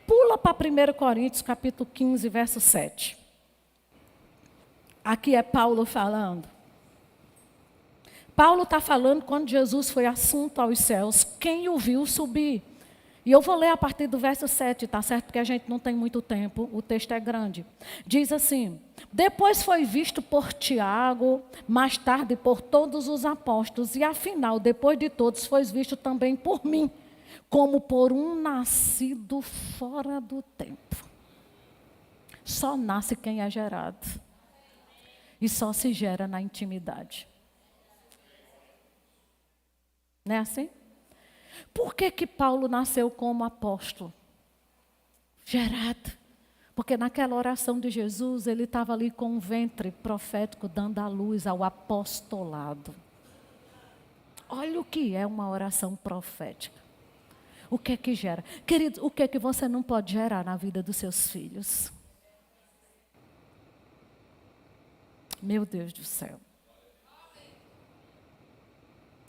Pula para 1 Coríntios, capítulo 15, verso 7. Aqui é Paulo falando. Paulo está falando quando Jesus foi assunto aos céus. Quem o viu subir? E eu vou ler a partir do verso 7, tá certo? Porque a gente não tem muito tempo, o texto é grande. Diz assim, depois foi visto por Tiago, mais tarde por todos os apóstolos, e afinal, depois de todos, foi visto também por mim, como por um nascido fora do tempo. Só nasce quem é gerado. E só se gera na intimidade. Não é assim? Por que Paulo nasceu como apóstolo? Gerado. Porque naquela oração de Jesus, ele estava ali com um ventre profético, dando a luz ao apostolado. Olha o que é uma oração profética. O que é que gera? Querido, o que é que você não pode gerar na vida dos seus filhos? Meu Deus do céu.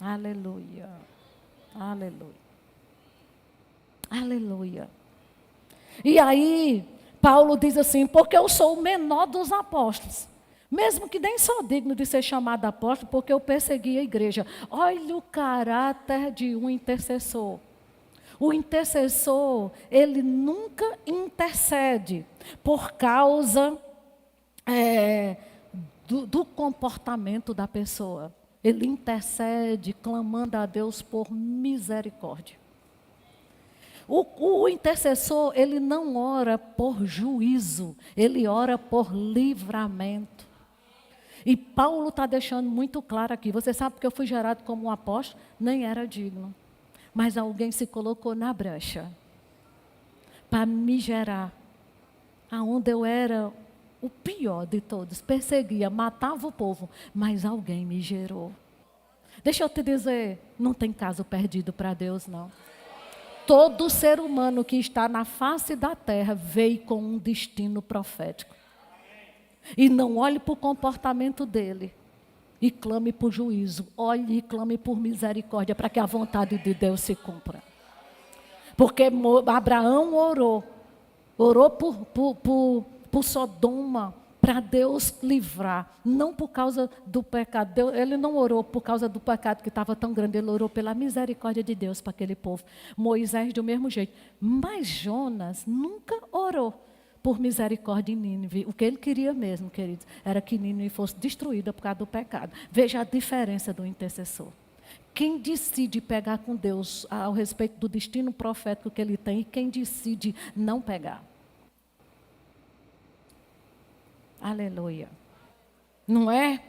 Aleluia. Aleluia. Aleluia. E aí, Paulo diz assim, porque eu sou o menor dos apóstolos. Mesmo que nem sou digno de ser chamado apóstolo, porque eu persegui a igreja. Olha o caráter de um intercessor. O intercessor, ele nunca intercede por causa do comportamento da pessoa. Ele intercede, clamando a Deus por misericórdia. O intercessor, ele não ora por juízo, ele ora por livramento. E Paulo está deixando muito claro aqui. Você sabe que eu fui gerado como um apóstolo? Nem era digno. Mas alguém se colocou na brecha para me gerar. Aonde eu era o pior de todos. Perseguia, matava o povo. Mas alguém me gerou. Deixa eu te dizer, não tem caso perdido para Deus, não. Todo ser humano que está na face da terra veio com um destino profético. E não olhe para o comportamento dele. E clame por juízo. Olhe e clame por misericórdia para que a vontade de Deus se cumpra. Porque Abraão orou por Sodoma, para Deus livrar, não por causa do pecado. Ele não orou por causa do pecado que estava tão grande, ele orou pela misericórdia de Deus para aquele povo. Moisés do mesmo jeito. Mas Jonas nunca orou por misericórdia em Nínive. O que ele queria mesmo, queridos, era que Nínive fosse destruída por causa do pecado. Veja a diferença do intercessor. Quem decide pegar com Deus ao respeito do destino profético que ele tem e quem decide não pegar. Aleluia. Não é?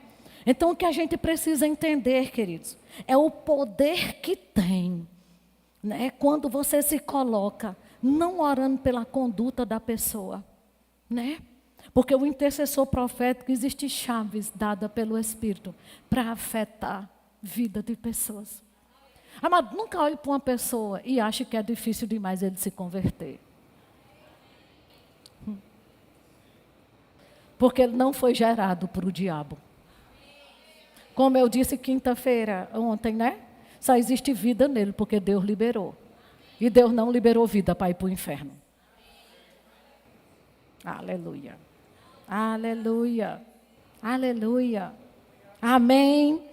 Então o que a gente precisa entender, queridos, é o poder que tem, né? Quando você se coloca não orando pela conduta da pessoa, né? Porque o intercessor profético, existe chaves dadas pelo Espírito para afetar a vida de pessoas. Amado, nunca olhe para uma pessoa e ache que é difícil demais ele se converter. Porque ele não foi gerado para o diabo. Como eu disse quinta-feira, ontem, né? Só existe vida nele, porque Deus liberou. E Deus não liberou vida para ir para o inferno. Aleluia. Aleluia. Aleluia. Amém.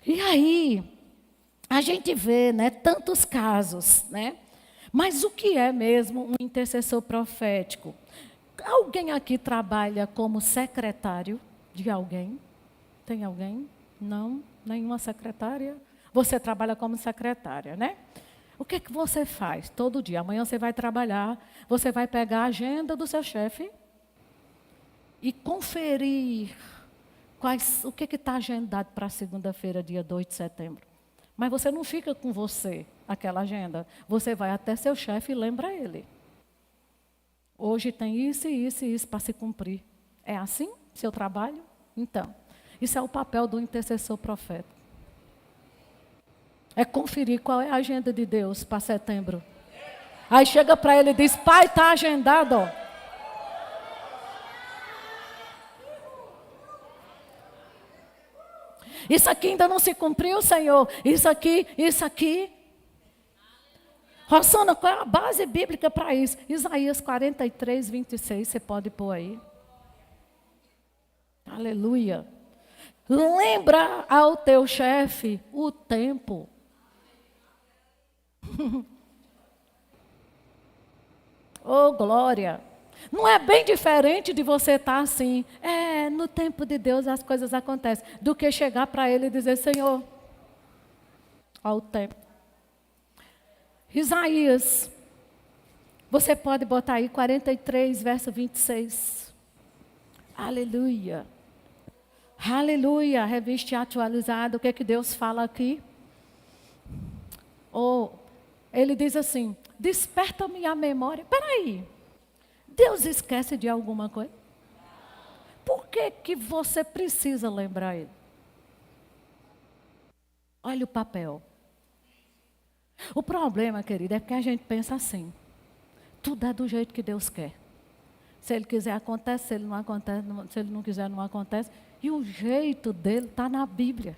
E aí, a gente vê, né, tantos casos, né? Mas o que é mesmo um intercessor profético? Alguém aqui trabalha como secretário de alguém? Tem alguém? Não? Nenhuma secretária? Você trabalha como secretária, né? O que é que você faz todo dia? Amanhã você vai trabalhar, você vai pegar a agenda do seu chefe e conferir o que está agendado para segunda-feira, dia 2 de setembro. Mas você não fica com você, aquela agenda. Você vai até seu chefe e lembra ele. Hoje tem isso e isso e isso para se cumprir. É assim seu trabalho? Então, isso é o papel do intercessor profético. É conferir qual é a agenda de Deus para setembro. Aí chega para ele e diz, pai, está agendado, ó. Isso aqui ainda não se cumpriu, Senhor. Isso aqui. Rosana, qual é a base bíblica para isso? Isaías 43, 26, você pode pôr aí. Aleluia. Lembra ao teu chefe o tempo. Oh, glória. Não é bem diferente de você estar assim, no tempo de Deus as coisas acontecem, do que chegar para ele e dizer, Senhor, ao tempo. Isaías, você pode botar aí 43, verso 26. Aleluia. Aleluia, revista atualizada, o que é que Deus fala aqui? Ele diz assim, desperta-me a memória. Espera aí, Deus esquece de alguma coisa? Por que você precisa lembrar Ele? Olha o papel. O problema, querido, é que a gente pensa assim. Tudo é do jeito que Deus quer. Se Ele quiser, acontece. Se Ele não acontece, se Ele não quiser, não acontece. E o jeito dele está na Bíblia.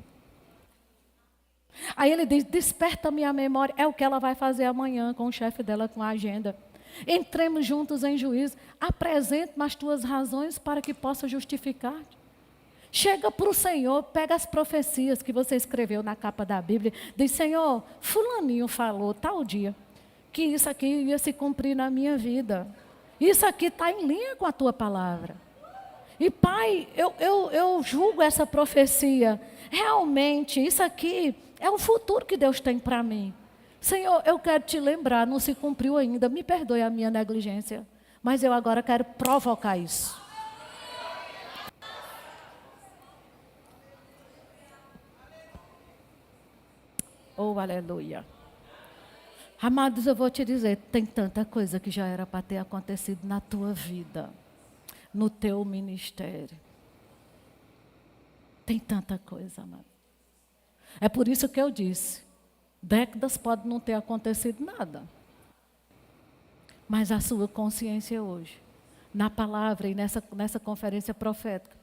Aí ele diz, desperta-me a memória. É o que ela vai fazer amanhã com o chefe dela, com a agenda. Entremos juntos em juízo. Apresente-me as tuas razões para que possa justificar-te. Chega para o Senhor, pega as profecias que você escreveu na capa da Bíblia. Diz, Senhor, fulaninho falou tal dia que isso aqui ia se cumprir na minha vida. Isso aqui está em linha com a tua palavra. E Pai, eu julgo essa profecia. Realmente, isso aqui é o futuro que Deus tem para mim. Senhor, eu quero te lembrar, não se cumpriu ainda. Me perdoe a minha negligência. Mas eu agora quero provocar isso. Oh, aleluia. Amados, eu vou te dizer, tem tanta coisa que já era para ter acontecido na tua vida, no teu ministério. Tem tanta coisa, amado. É por isso que eu disse, décadas pode não ter acontecido nada. Mas a sua consciência hoje, na palavra e nessa conferência profética,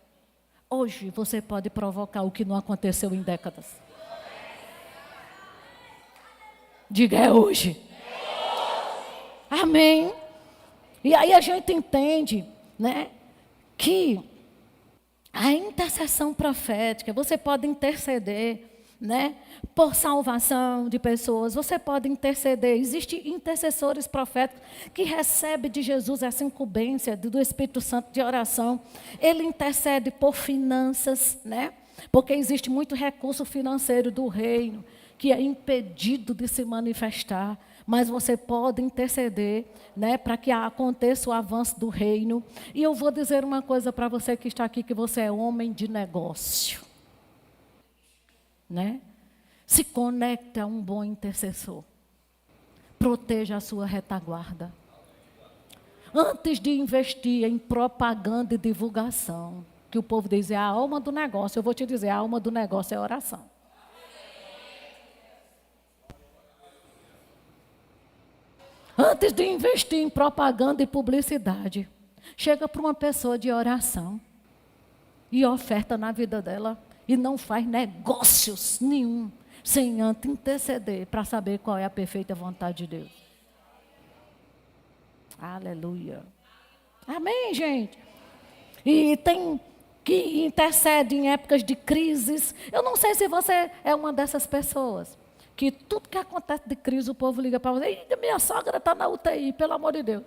hoje você pode provocar o que não aconteceu em décadas. Diga, é hoje. Amém? E aí a gente entende, né, que a intercessão profética, você pode interceder, né, por salvação de pessoas, você pode interceder. Existem intercessores proféticos que recebem de Jesus essa incumbência do Espírito Santo de oração. Ele intercede por finanças, né? Porque existe muito recurso financeiro do reino que é impedido de se manifestar. Mas você pode interceder, né, para que aconteça o avanço do reino. E eu vou dizer uma coisa para você que está aqui, que você é homem de negócio, né? Se conecte a um bom intercessor. Proteja a sua retaguarda. Antes de investir em propaganda e divulgação, que o povo diz é a alma do negócio, eu vou te dizer, a alma do negócio é a oração. Antes de investir em propaganda e publicidade, chega para uma pessoa de oração e oferta na vida dela e não faz negócios nenhum sem antes interceder para saber qual é a perfeita vontade de Deus. Aleluia. Amém, gente? E tem que intercede em épocas de crises. Eu não sei se você é uma dessas pessoas que tudo que acontece de crise, o povo liga para você. Ei, minha sogra está na UTI, pelo amor de Deus.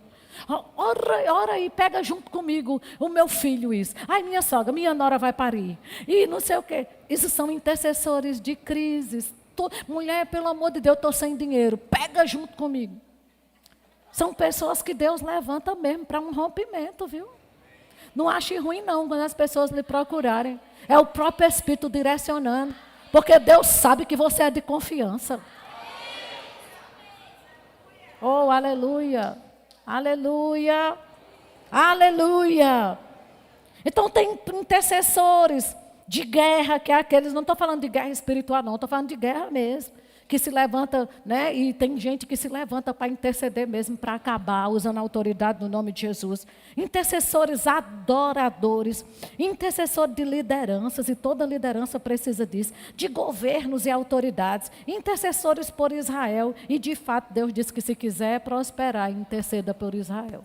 Ora aí, pega junto comigo o meu filho isso. Ai, minha sogra, minha nora vai parir. E não sei o quê. Isso são intercessores de crises. Mulher, pelo amor de Deus, estou sem dinheiro. Pega junto comigo. São pessoas que Deus levanta mesmo para um rompimento, viu? Não ache ruim não quando as pessoas lhe procurarem. É o próprio Espírito direcionando. Porque Deus sabe que você é de confiança. Oh, aleluia. Aleluia. Aleluia. Então tem intercessores de guerra, que é aqueles, não estou falando de guerra espiritual não, estou falando de guerra mesmo. Que se levanta, né? E tem gente que se levanta para interceder mesmo, para acabar, usando a autoridade no nome de Jesus. Intercessores adoradores, intercessores de lideranças, e toda liderança precisa disso, de governos e autoridades, intercessores por Israel, e de fato Deus disse que se quiser prosperar, interceda por Israel.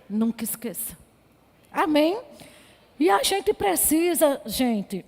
Nunca esqueça. Amém? E a gente precisa, gente,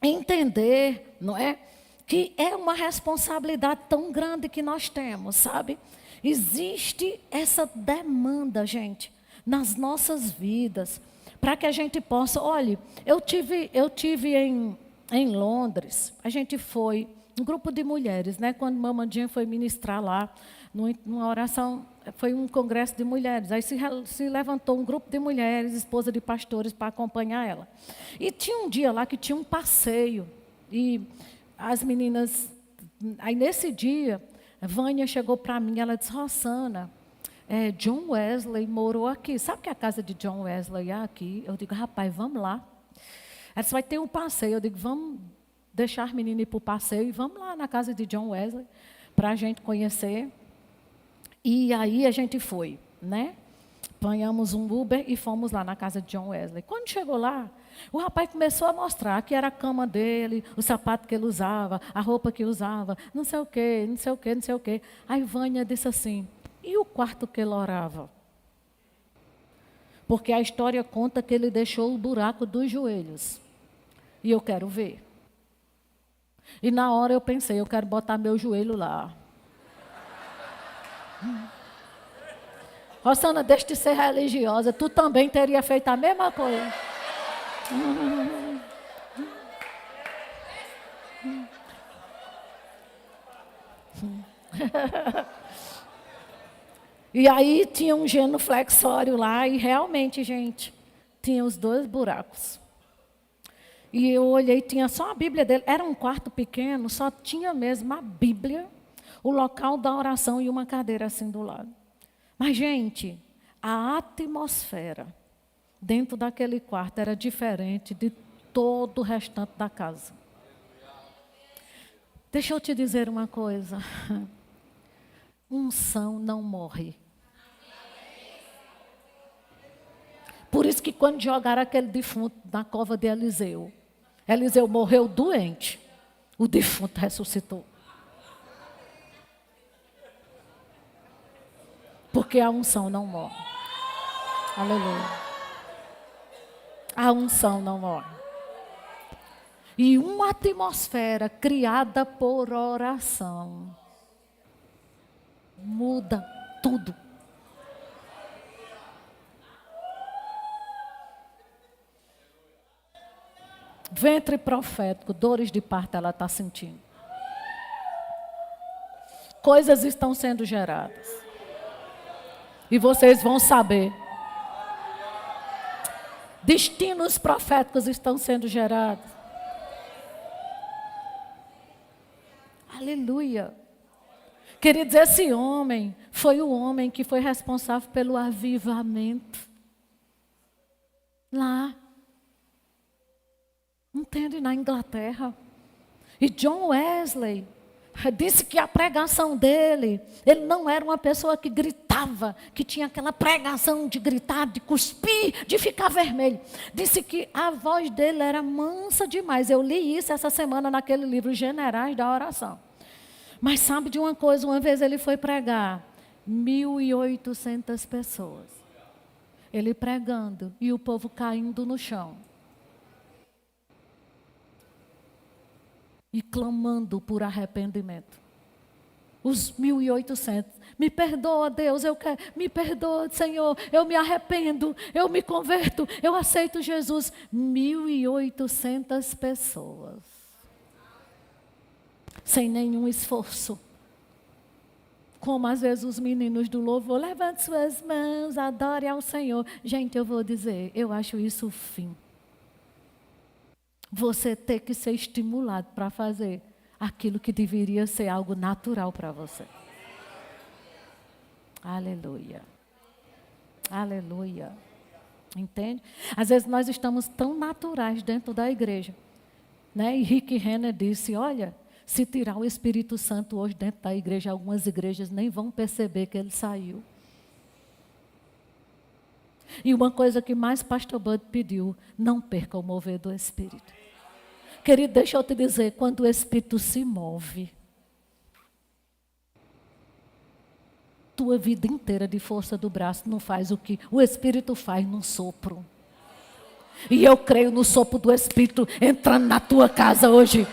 entender, não é? Que é uma responsabilidade tão grande que nós temos, sabe? Existe essa demanda, gente, nas nossas vidas, para que a gente possa... Olha, eu tive em Londres, a gente foi, um grupo de mulheres, né? Quando Mamandinha foi ministrar lá, numa oração, foi um congresso de mulheres. Aí se levantou um grupo de mulheres, esposa de pastores, para acompanhar ela. E tinha um dia lá que tinha um passeio, e... as meninas, aí nesse dia, a Vânia chegou para mim, ela disse, Rosana, John Wesley morou aqui. Sabe que a casa de John Wesley é aqui? Eu digo, rapaz, vamos lá. Ela disse, vai ter um passeio. Eu digo, vamos deixar as meninas ir para o passeio e vamos lá na casa de John Wesley para a gente conhecer. E aí a gente foi, né? Apanhamos um Uber e fomos lá na casa de John Wesley. Quando chegou lá, o rapaz começou a mostrar que era a cama dele, o sapato que ele usava, a roupa que usava, não sei o quê, não sei o quê, não sei o quê. Aí Vânia disse assim, e o quarto que ele orava? Porque a história conta que ele deixou o buraco dos joelhos. E eu quero ver. E na hora eu pensei, eu quero botar meu joelho lá. Rosana, deixa de ser religiosa, tu também teria feito a mesma coisa. E aí tinha um genuflexório lá e realmente, gente, tinha os 2 buracos. E eu olhei, tinha só a Bíblia dele, era um quarto pequeno, só tinha mesmo a Bíblia, o local da oração e uma cadeira assim do lado. Mas, gente, a atmosfera dentro daquele quarto era diferente de todo o restante da casa. Deixa eu te dizer uma coisa. Unção não morre. Por isso que quando jogaram aquele defunto na cova de Eliseu, Eliseu morreu doente, o defunto ressuscitou. Porque a unção não morre. Aleluia. A unção não morre. E uma atmosfera criada por oração muda tudo. Ventre profético, dores de parto ela está sentindo. Coisas estão sendo geradas. E vocês vão saber. Destinos proféticos estão sendo gerados. Aleluia. Queridos, esse homem foi o homem que foi responsável pelo avivamento. Lá. Entende? Na Inglaterra. E John Wesley disse que a pregação dele, ele não era uma pessoa que gritava, que tinha aquela pregação de gritar, de cuspir, de ficar vermelho. Disse que a voz dele era mansa demais. Eu li isso essa semana naquele livro Generais da Oração. Mas sabe de uma coisa? Uma vez ele foi pregar 1.800 pessoas. Ele pregando e o povo caindo no chão. E clamando por arrependimento. Os 1.800. Me perdoa, Deus, me perdoa, Senhor, eu me arrependo, eu me converto, eu aceito Jesus. 1.800 pessoas. Sem nenhum esforço. Como às vezes os meninos do louvor, levante suas mãos, adore ao Senhor. Gente, eu vou dizer, eu acho isso o fim. Você ter que ser estimulado para fazer aquilo que deveria ser algo natural para você. Aleluia. Aleluia. Entende? Às vezes nós estamos tão naturais dentro da igreja. Né? E Rick Renner disse, olha, se tirar o Espírito Santo hoje dentro da igreja, algumas igrejas nem vão perceber que ele saiu. E uma coisa que mais pastor Bud pediu, não perca o mover do Espírito. Querido, deixa eu te dizer, quando o Espírito se move, tua vida inteira de força do braço não faz o que o Espírito faz num sopro. E eu creio no sopro do Espírito entrando na tua casa hoje,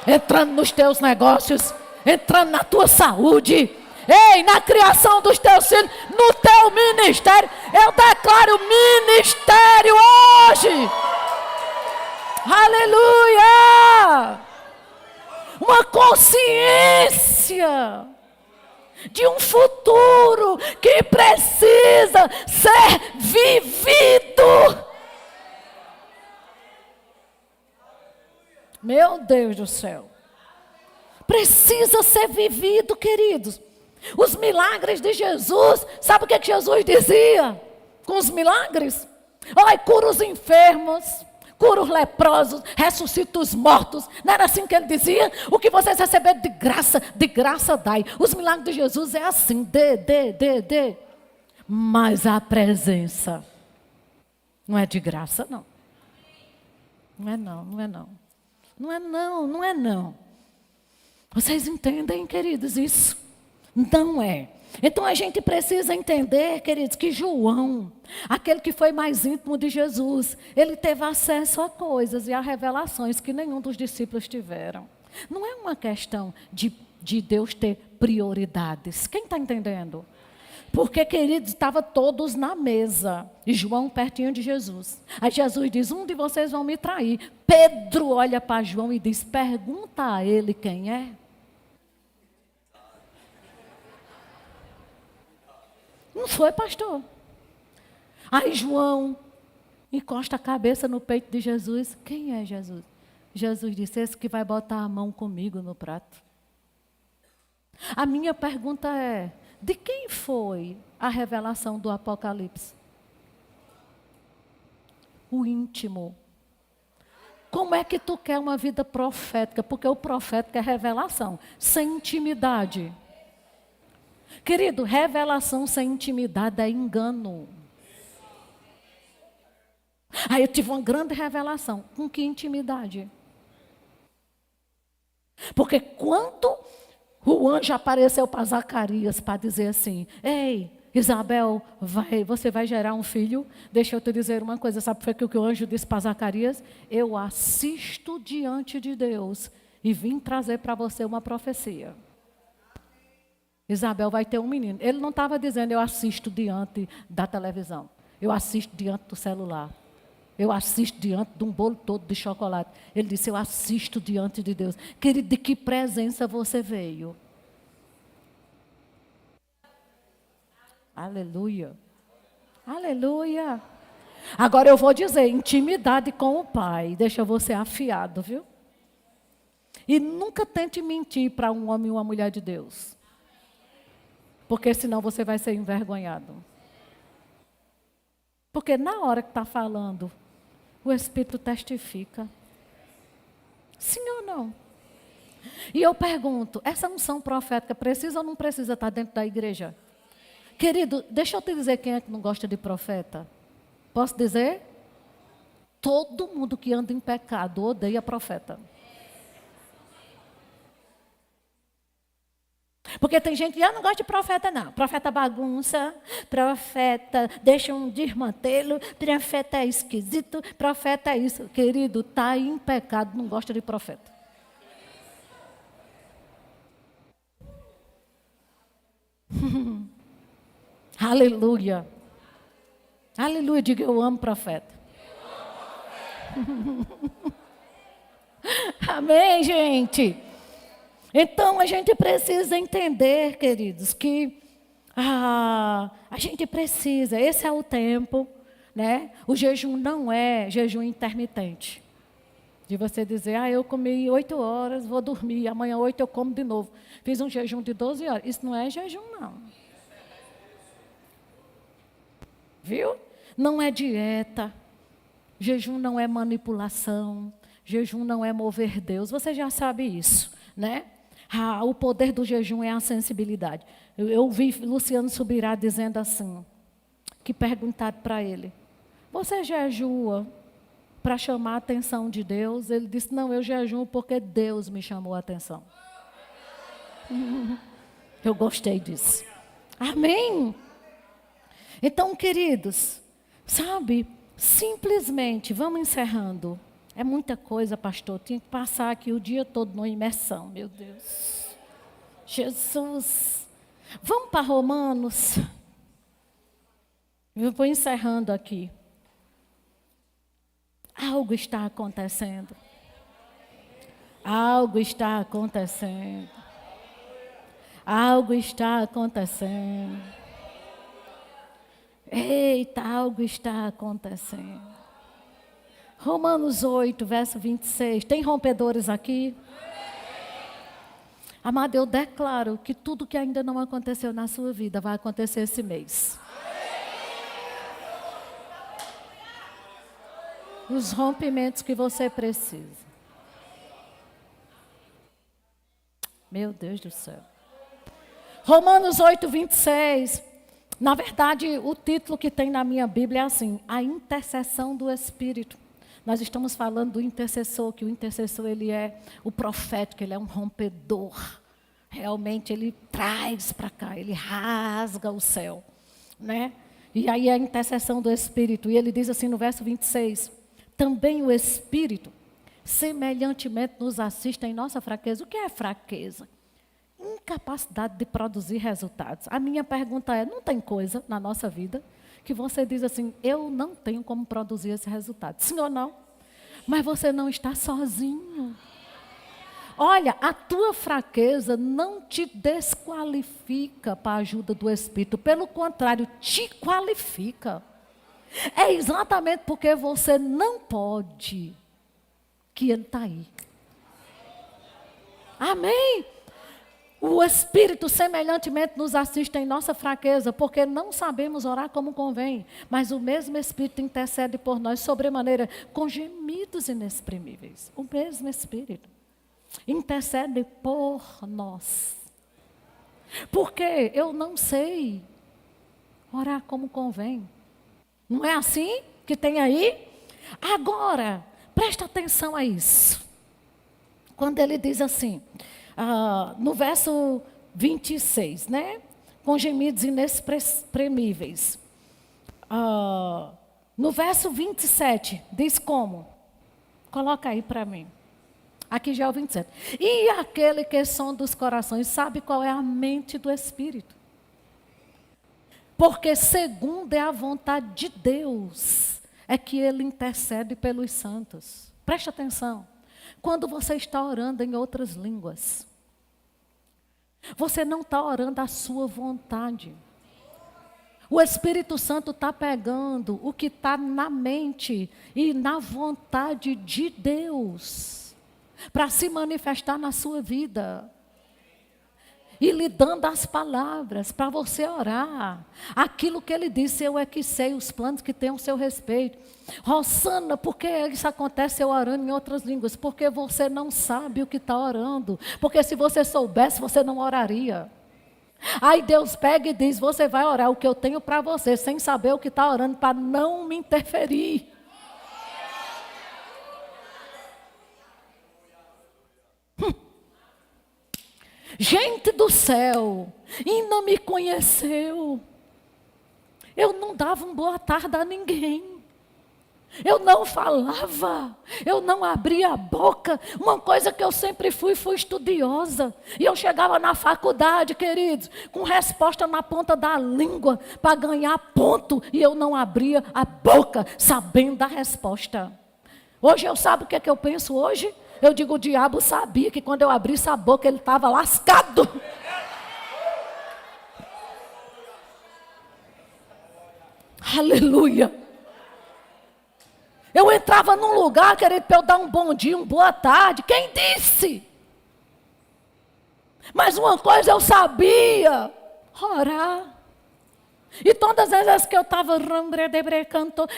entrando nos teus negócios, entrando na tua saúde. Ei, na criação dos teus filhos, no teu ministério, eu declaro ministério hoje. Aleluia! Uma consciência de um futuro que precisa ser vivido. Meu Deus do céu. Precisa ser vivido, queridos. Os milagres de Jesus, sabe o que Jesus dizia com os milagres? Olha, cura os enfermos, cura os leprosos, ressuscita os mortos. Não era assim que ele dizia? O que vocês receberam de graça dai. Os milagres de Jesus é assim, dê. Mas a presença não é de graça, não. Não é não. Vocês entendem, queridos, isso? Não é. Então a gente precisa entender, queridos, que João, aquele que foi mais íntimo de Jesus, ele teve acesso a coisas e a revelações que nenhum dos discípulos tiveram. Não é uma questão de Deus ter prioridades. Quem está entendendo? Porque, queridos, estavam todos na mesa. E João pertinho de Jesus. Aí Jesus diz, um de vocês vão me trair. Pedro olha para João e diz, pergunta a ele quem é. Não foi, pastor? Aí João encosta a cabeça no peito de Jesus. Quem é Jesus? Jesus disse, esse que vai botar a mão comigo no prato. A minha pergunta é, de quem foi a revelação do Apocalipse? O íntimo. Como é que tu quer uma vida profética? Porque o profético é revelação, sem intimidade. Querido, revelação sem intimidade é engano. Aí eu tive uma grande revelação. Com que intimidade? Porque quando o anjo apareceu para Zacarias para dizer assim, ei, Isabel, você vai gerar um filho. Deixa eu te dizer uma coisa, sabe o que o anjo disse para Zacarias? Eu assisto diante de Deus e vim trazer para você uma profecia. Isabel vai ter um menino. Ele não estava dizendo eu assisto diante da televisão. Eu assisto diante do celular. Eu assisto diante de um bolo todo de chocolate. Ele disse, eu assisto diante de Deus. Querido, de que presença você veio? Aleluia. Aleluia. Agora eu vou dizer, intimidade com o Pai. Deixa você afiado, viu? E nunca tente mentir para um homem e uma mulher de Deus. Porque senão você vai ser envergonhado. Porque na hora que está falando, o Espírito testifica. Sim ou não? E eu pergunto, essa unção profética precisa ou não precisa estar dentro da igreja? Querido, deixa eu te dizer quem é que não gosta de profeta. Posso dizer? Todo mundo que anda em pecado odeia profeta. Porque tem gente que não gosta de profeta, não. Profeta bagunça, profeta deixa um desmantelo, profeta é esquisito, profeta é isso. Querido, está em pecado, não gosta de profeta. Aleluia. Aleluia, diga eu amo profeta. Amém, gente? Então, a gente precisa entender, queridos, que a gente precisa, esse é o tempo, né? O jejum não é jejum intermitente. De você dizer, eu comi 8 horas, vou dormir, amanhã 8 eu como de novo. Fiz um jejum de 12 horas. Isso não é jejum, não. Viu? Não é dieta. Jejum não é manipulação. Jejum não é mover Deus. Você já sabe isso, né? O poder do jejum é a sensibilidade. Eu vi Luciano Subirá dizendo assim, que perguntaram para ele, você jejua para chamar a atenção de Deus? Ele disse, não, eu jejuo porque Deus me chamou a atenção. Eu gostei disso. Amém? Então, queridos, sabe, simplesmente, vamos encerrando. É muita coisa, pastor. Tinha que passar aqui o dia todo numa imersão, meu Deus. Jesus. Vamos para Romanos. Eu vou encerrando aqui. Algo está acontecendo. Algo está acontecendo. Algo está acontecendo. Eita, algo está acontecendo. Romanos 8, verso 26. Tem rompedores aqui? Amado, eu declaro que tudo que ainda não aconteceu na sua vida vai acontecer esse mês. Os rompimentos que você precisa. Meu Deus do céu. Romanos 8, 26. Na verdade, o título que tem na minha Bíblia é assim, a intercessão do Espírito. Nós estamos falando do intercessor, que o intercessor ele é o profético, ele é um rompedor. Realmente ele traz para cá, ele rasga o céu, né? E aí a intercessão do Espírito, e ele diz assim no verso 26, também o Espírito semelhantemente nos assiste em nossa fraqueza. O que é fraqueza? Incapacidade de produzir resultados. A minha pergunta é, não tem coisa na nossa vida que você diz assim, eu não tenho como produzir esse resultado. Sim ou não? Mas você não está sozinho. Olha, a tua fraqueza não te desqualifica para a ajuda do Espírito. Pelo contrário, te qualifica. É exatamente porque você não pode que Ele está aí. Amém? O Espírito semelhantemente nos assiste em nossa fraqueza, porque não sabemos orar como convém, mas o mesmo Espírito intercede por nós sobremaneira com gemidos inexprimíveis. O mesmo Espírito intercede por nós. Porque eu não sei orar como convém. Não é assim que tem aí? Agora, presta atenção a isso. Quando ele diz assim, no verso 26, né? com gemidos inexprimíveis. No verso 27, diz como? Coloca aí para mim. Aqui já é o 27. E aquele que sonda os corações sabe qual é a mente do Espírito. Porque segundo é a vontade de Deus, é que Ele intercede pelos santos. Preste atenção. Quando você está orando em outras línguas, você não está orando a sua vontade. O Espírito Santo está pegando o que está na mente e na vontade de Deus, para se manifestar na sua vida. E lhe dando as palavras para você orar. Aquilo que ele disse, eu é que sei os planos que têm o seu respeito. Rosana, por que isso acontece eu orando em outras línguas? Porque você não sabe o que está orando. Porque se você soubesse, você não oraria. Aí Deus pega e diz, você vai orar o que eu tenho para você, sem saber o que está orando, para não me interferir. Gente do céu, ainda me conheceu. Eu não dava uma boa tarde a ninguém. Eu não falava, eu não abria a boca. Uma coisa que eu sempre fui estudiosa. E eu chegava na faculdade, queridos, com resposta na ponta da língua, para ganhar ponto. E eu não abria a boca, sabendo a resposta. Hoje eu sabe o que é que eu penso hoje? Eu digo, o diabo sabia que quando eu abrisse a boca, ele estava lascado. Aleluia. Eu entrava num lugar, querendo para eu dar um bom dia, uma boa tarde. Quem disse? Mas uma coisa eu sabia, orar. E todas as vezes que eu estava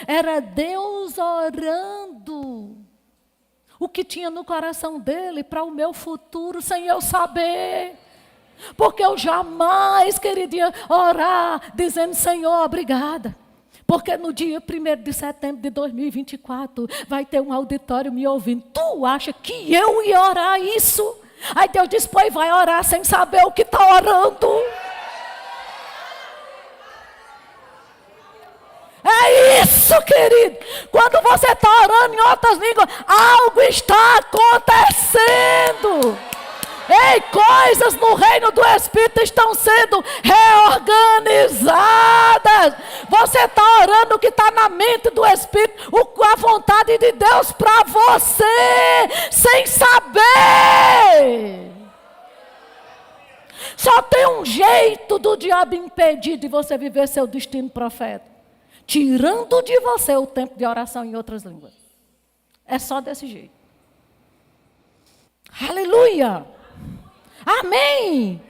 era Deus orando. O que tinha no coração dele para o meu futuro, sem eu saber. Porque eu jamais queria orar dizendo, Senhor, obrigada. Porque no dia 1º de setembro de 2024, vai ter um auditório me ouvindo. Tu acha que eu ia orar isso? Aí Deus diz, pois vai orar sem saber o que está orando. É isso, querido. Quando você está orando em outras línguas, algo está acontecendo. Ei, coisas no reino do Espírito estão sendo reorganizadas. Você está orando o que está na mente do Espírito, a vontade de Deus para você, sem saber. Só tem um jeito do diabo impedir de você viver seu destino profético. Tirando de você o tempo de oração em outras línguas. É só desse jeito. Aleluia. Amém.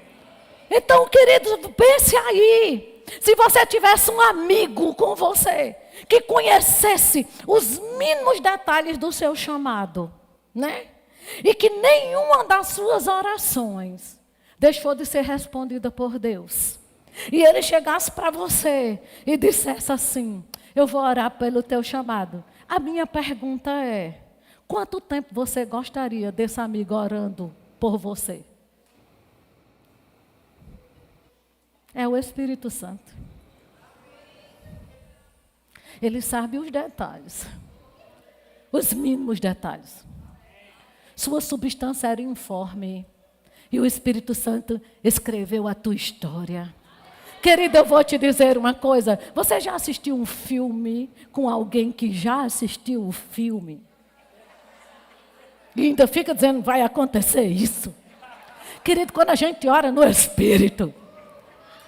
Então, queridos, pense aí. Se você tivesse um amigo com você, que conhecesse os mínimos detalhes do seu chamado, né? E que nenhuma das suas orações deixou de ser respondida por Deus. E ele chegasse para você e dissesse assim, eu vou orar pelo teu chamado. A minha pergunta é, quanto tempo você gostaria desse amigo orando por você? É o Espírito Santo. Ele sabe os detalhes. Os mínimos detalhes. Sua substância era informe. E o Espírito Santo escreveu a tua história. Querido, eu vou te dizer uma coisa. Você já assistiu um filme com alguém que já assistiu o filme? E ainda fica dizendo, vai acontecer isso. Querido, quando a gente ora no Espírito,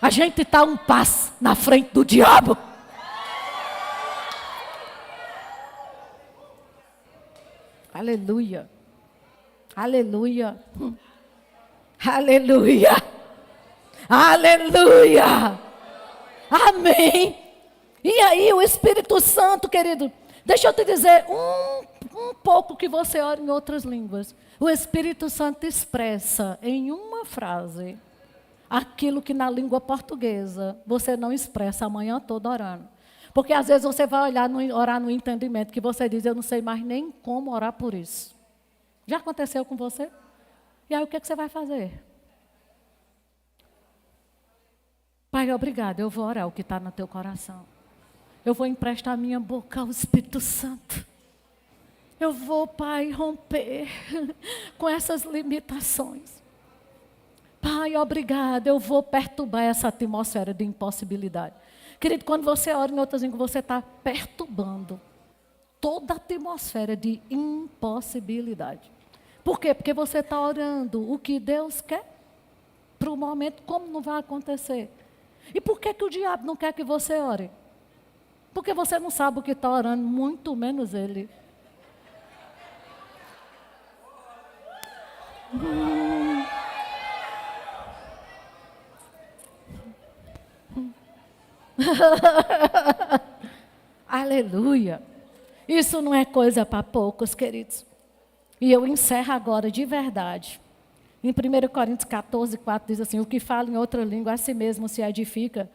a gente está um passo na frente do diabo. Aleluia. Aleluia. Aleluia. Aleluia! Amém! E aí o Espírito Santo, querido, deixa eu te dizer um pouco que você ora em outras línguas. O Espírito Santo expressa em uma frase aquilo que na língua portuguesa você não expressa a manhã toda orando. Porque às vezes você vai orar no entendimento que você diz, eu não sei mais nem como orar por isso. Já aconteceu com você? E aí o que você vai fazer? Pai, obrigado, eu vou orar o que está no teu coração. Eu vou emprestar minha boca ao Espírito Santo. Eu vou, Pai, romper com essas limitações. Pai, obrigado, eu vou perturbar essa atmosfera de impossibilidade. Querido, quando você ora em outras línguas, você está perturbando toda a atmosfera de impossibilidade. Por quê? Porque você está orando o que Deus quer para o momento, como não vai acontecer. E por que o diabo não quer que você ore? Porque você não sabe o que está orando, muito menos ele. Aleluia. Isso não é coisa para poucos, queridos. E eu encerro agora de verdade. Em 1 Coríntios 14, 4 diz assim: o que fala em outra língua a si mesmo se edifica,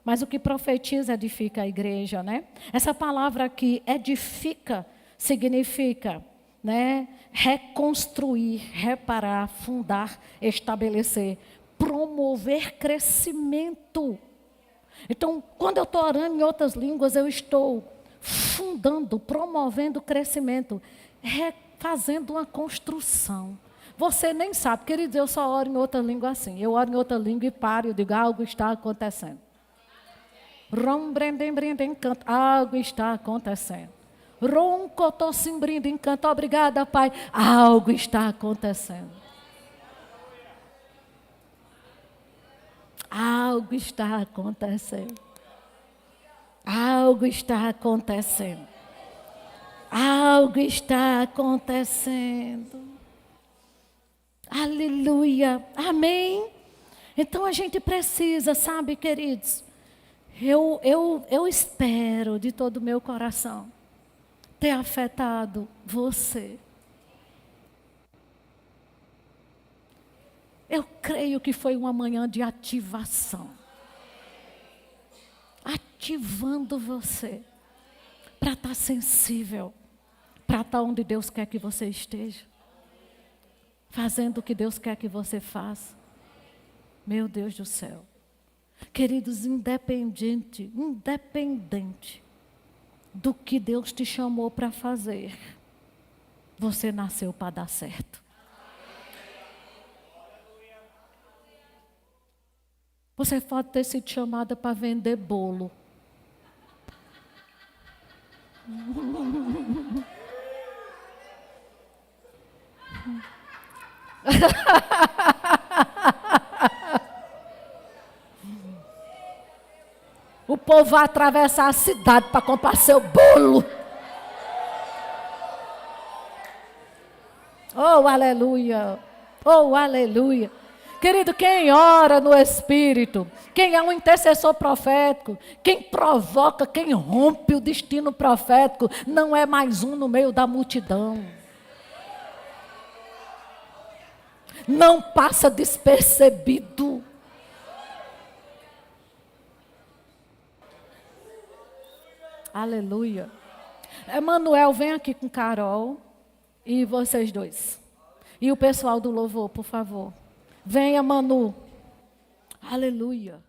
mas o que profetiza edifica a igreja, né? Essa palavra aqui, edifica, significa, né, reconstruir, reparar, fundar, estabelecer, promover crescimento. Então, quando eu estou orando em outras línguas, eu estou fundando, promovendo crescimento, fazendo uma construção. Você nem sabe, queridos, eu só oro em outra língua assim. Eu oro em outra língua e paro e digo, algo está acontecendo. Algo está acontecendo. Obrigada, Pai. Algo está acontecendo. Algo está acontecendo. Algo está acontecendo. Algo está acontecendo. Aleluia. Amém. Então a gente precisa, sabe, queridos, eu espero de todo o meu coração ter afetado você. Eu creio que foi uma manhã de ativação. Ativando você para estar sensível, para estar onde Deus quer que você esteja. Fazendo o que Deus quer que você faça. Meu Deus do céu. Queridos, independente do que Deus te chamou para fazer, você nasceu para dar certo. Você pode ter sido chamada para vender bolo. O povo vai atravessar a cidade para comprar seu bolo. Oh, aleluia. Oh, aleluia. Querido, quem ora no Espírito, quem é um intercessor profético, quem provoca, quem rompe o destino profético, não é mais um no meio da multidão. Não passa despercebido. Aleluia. Emanuel, vem aqui com Carol e vocês dois. E o pessoal do louvor, por favor. Venha, Manu. Aleluia.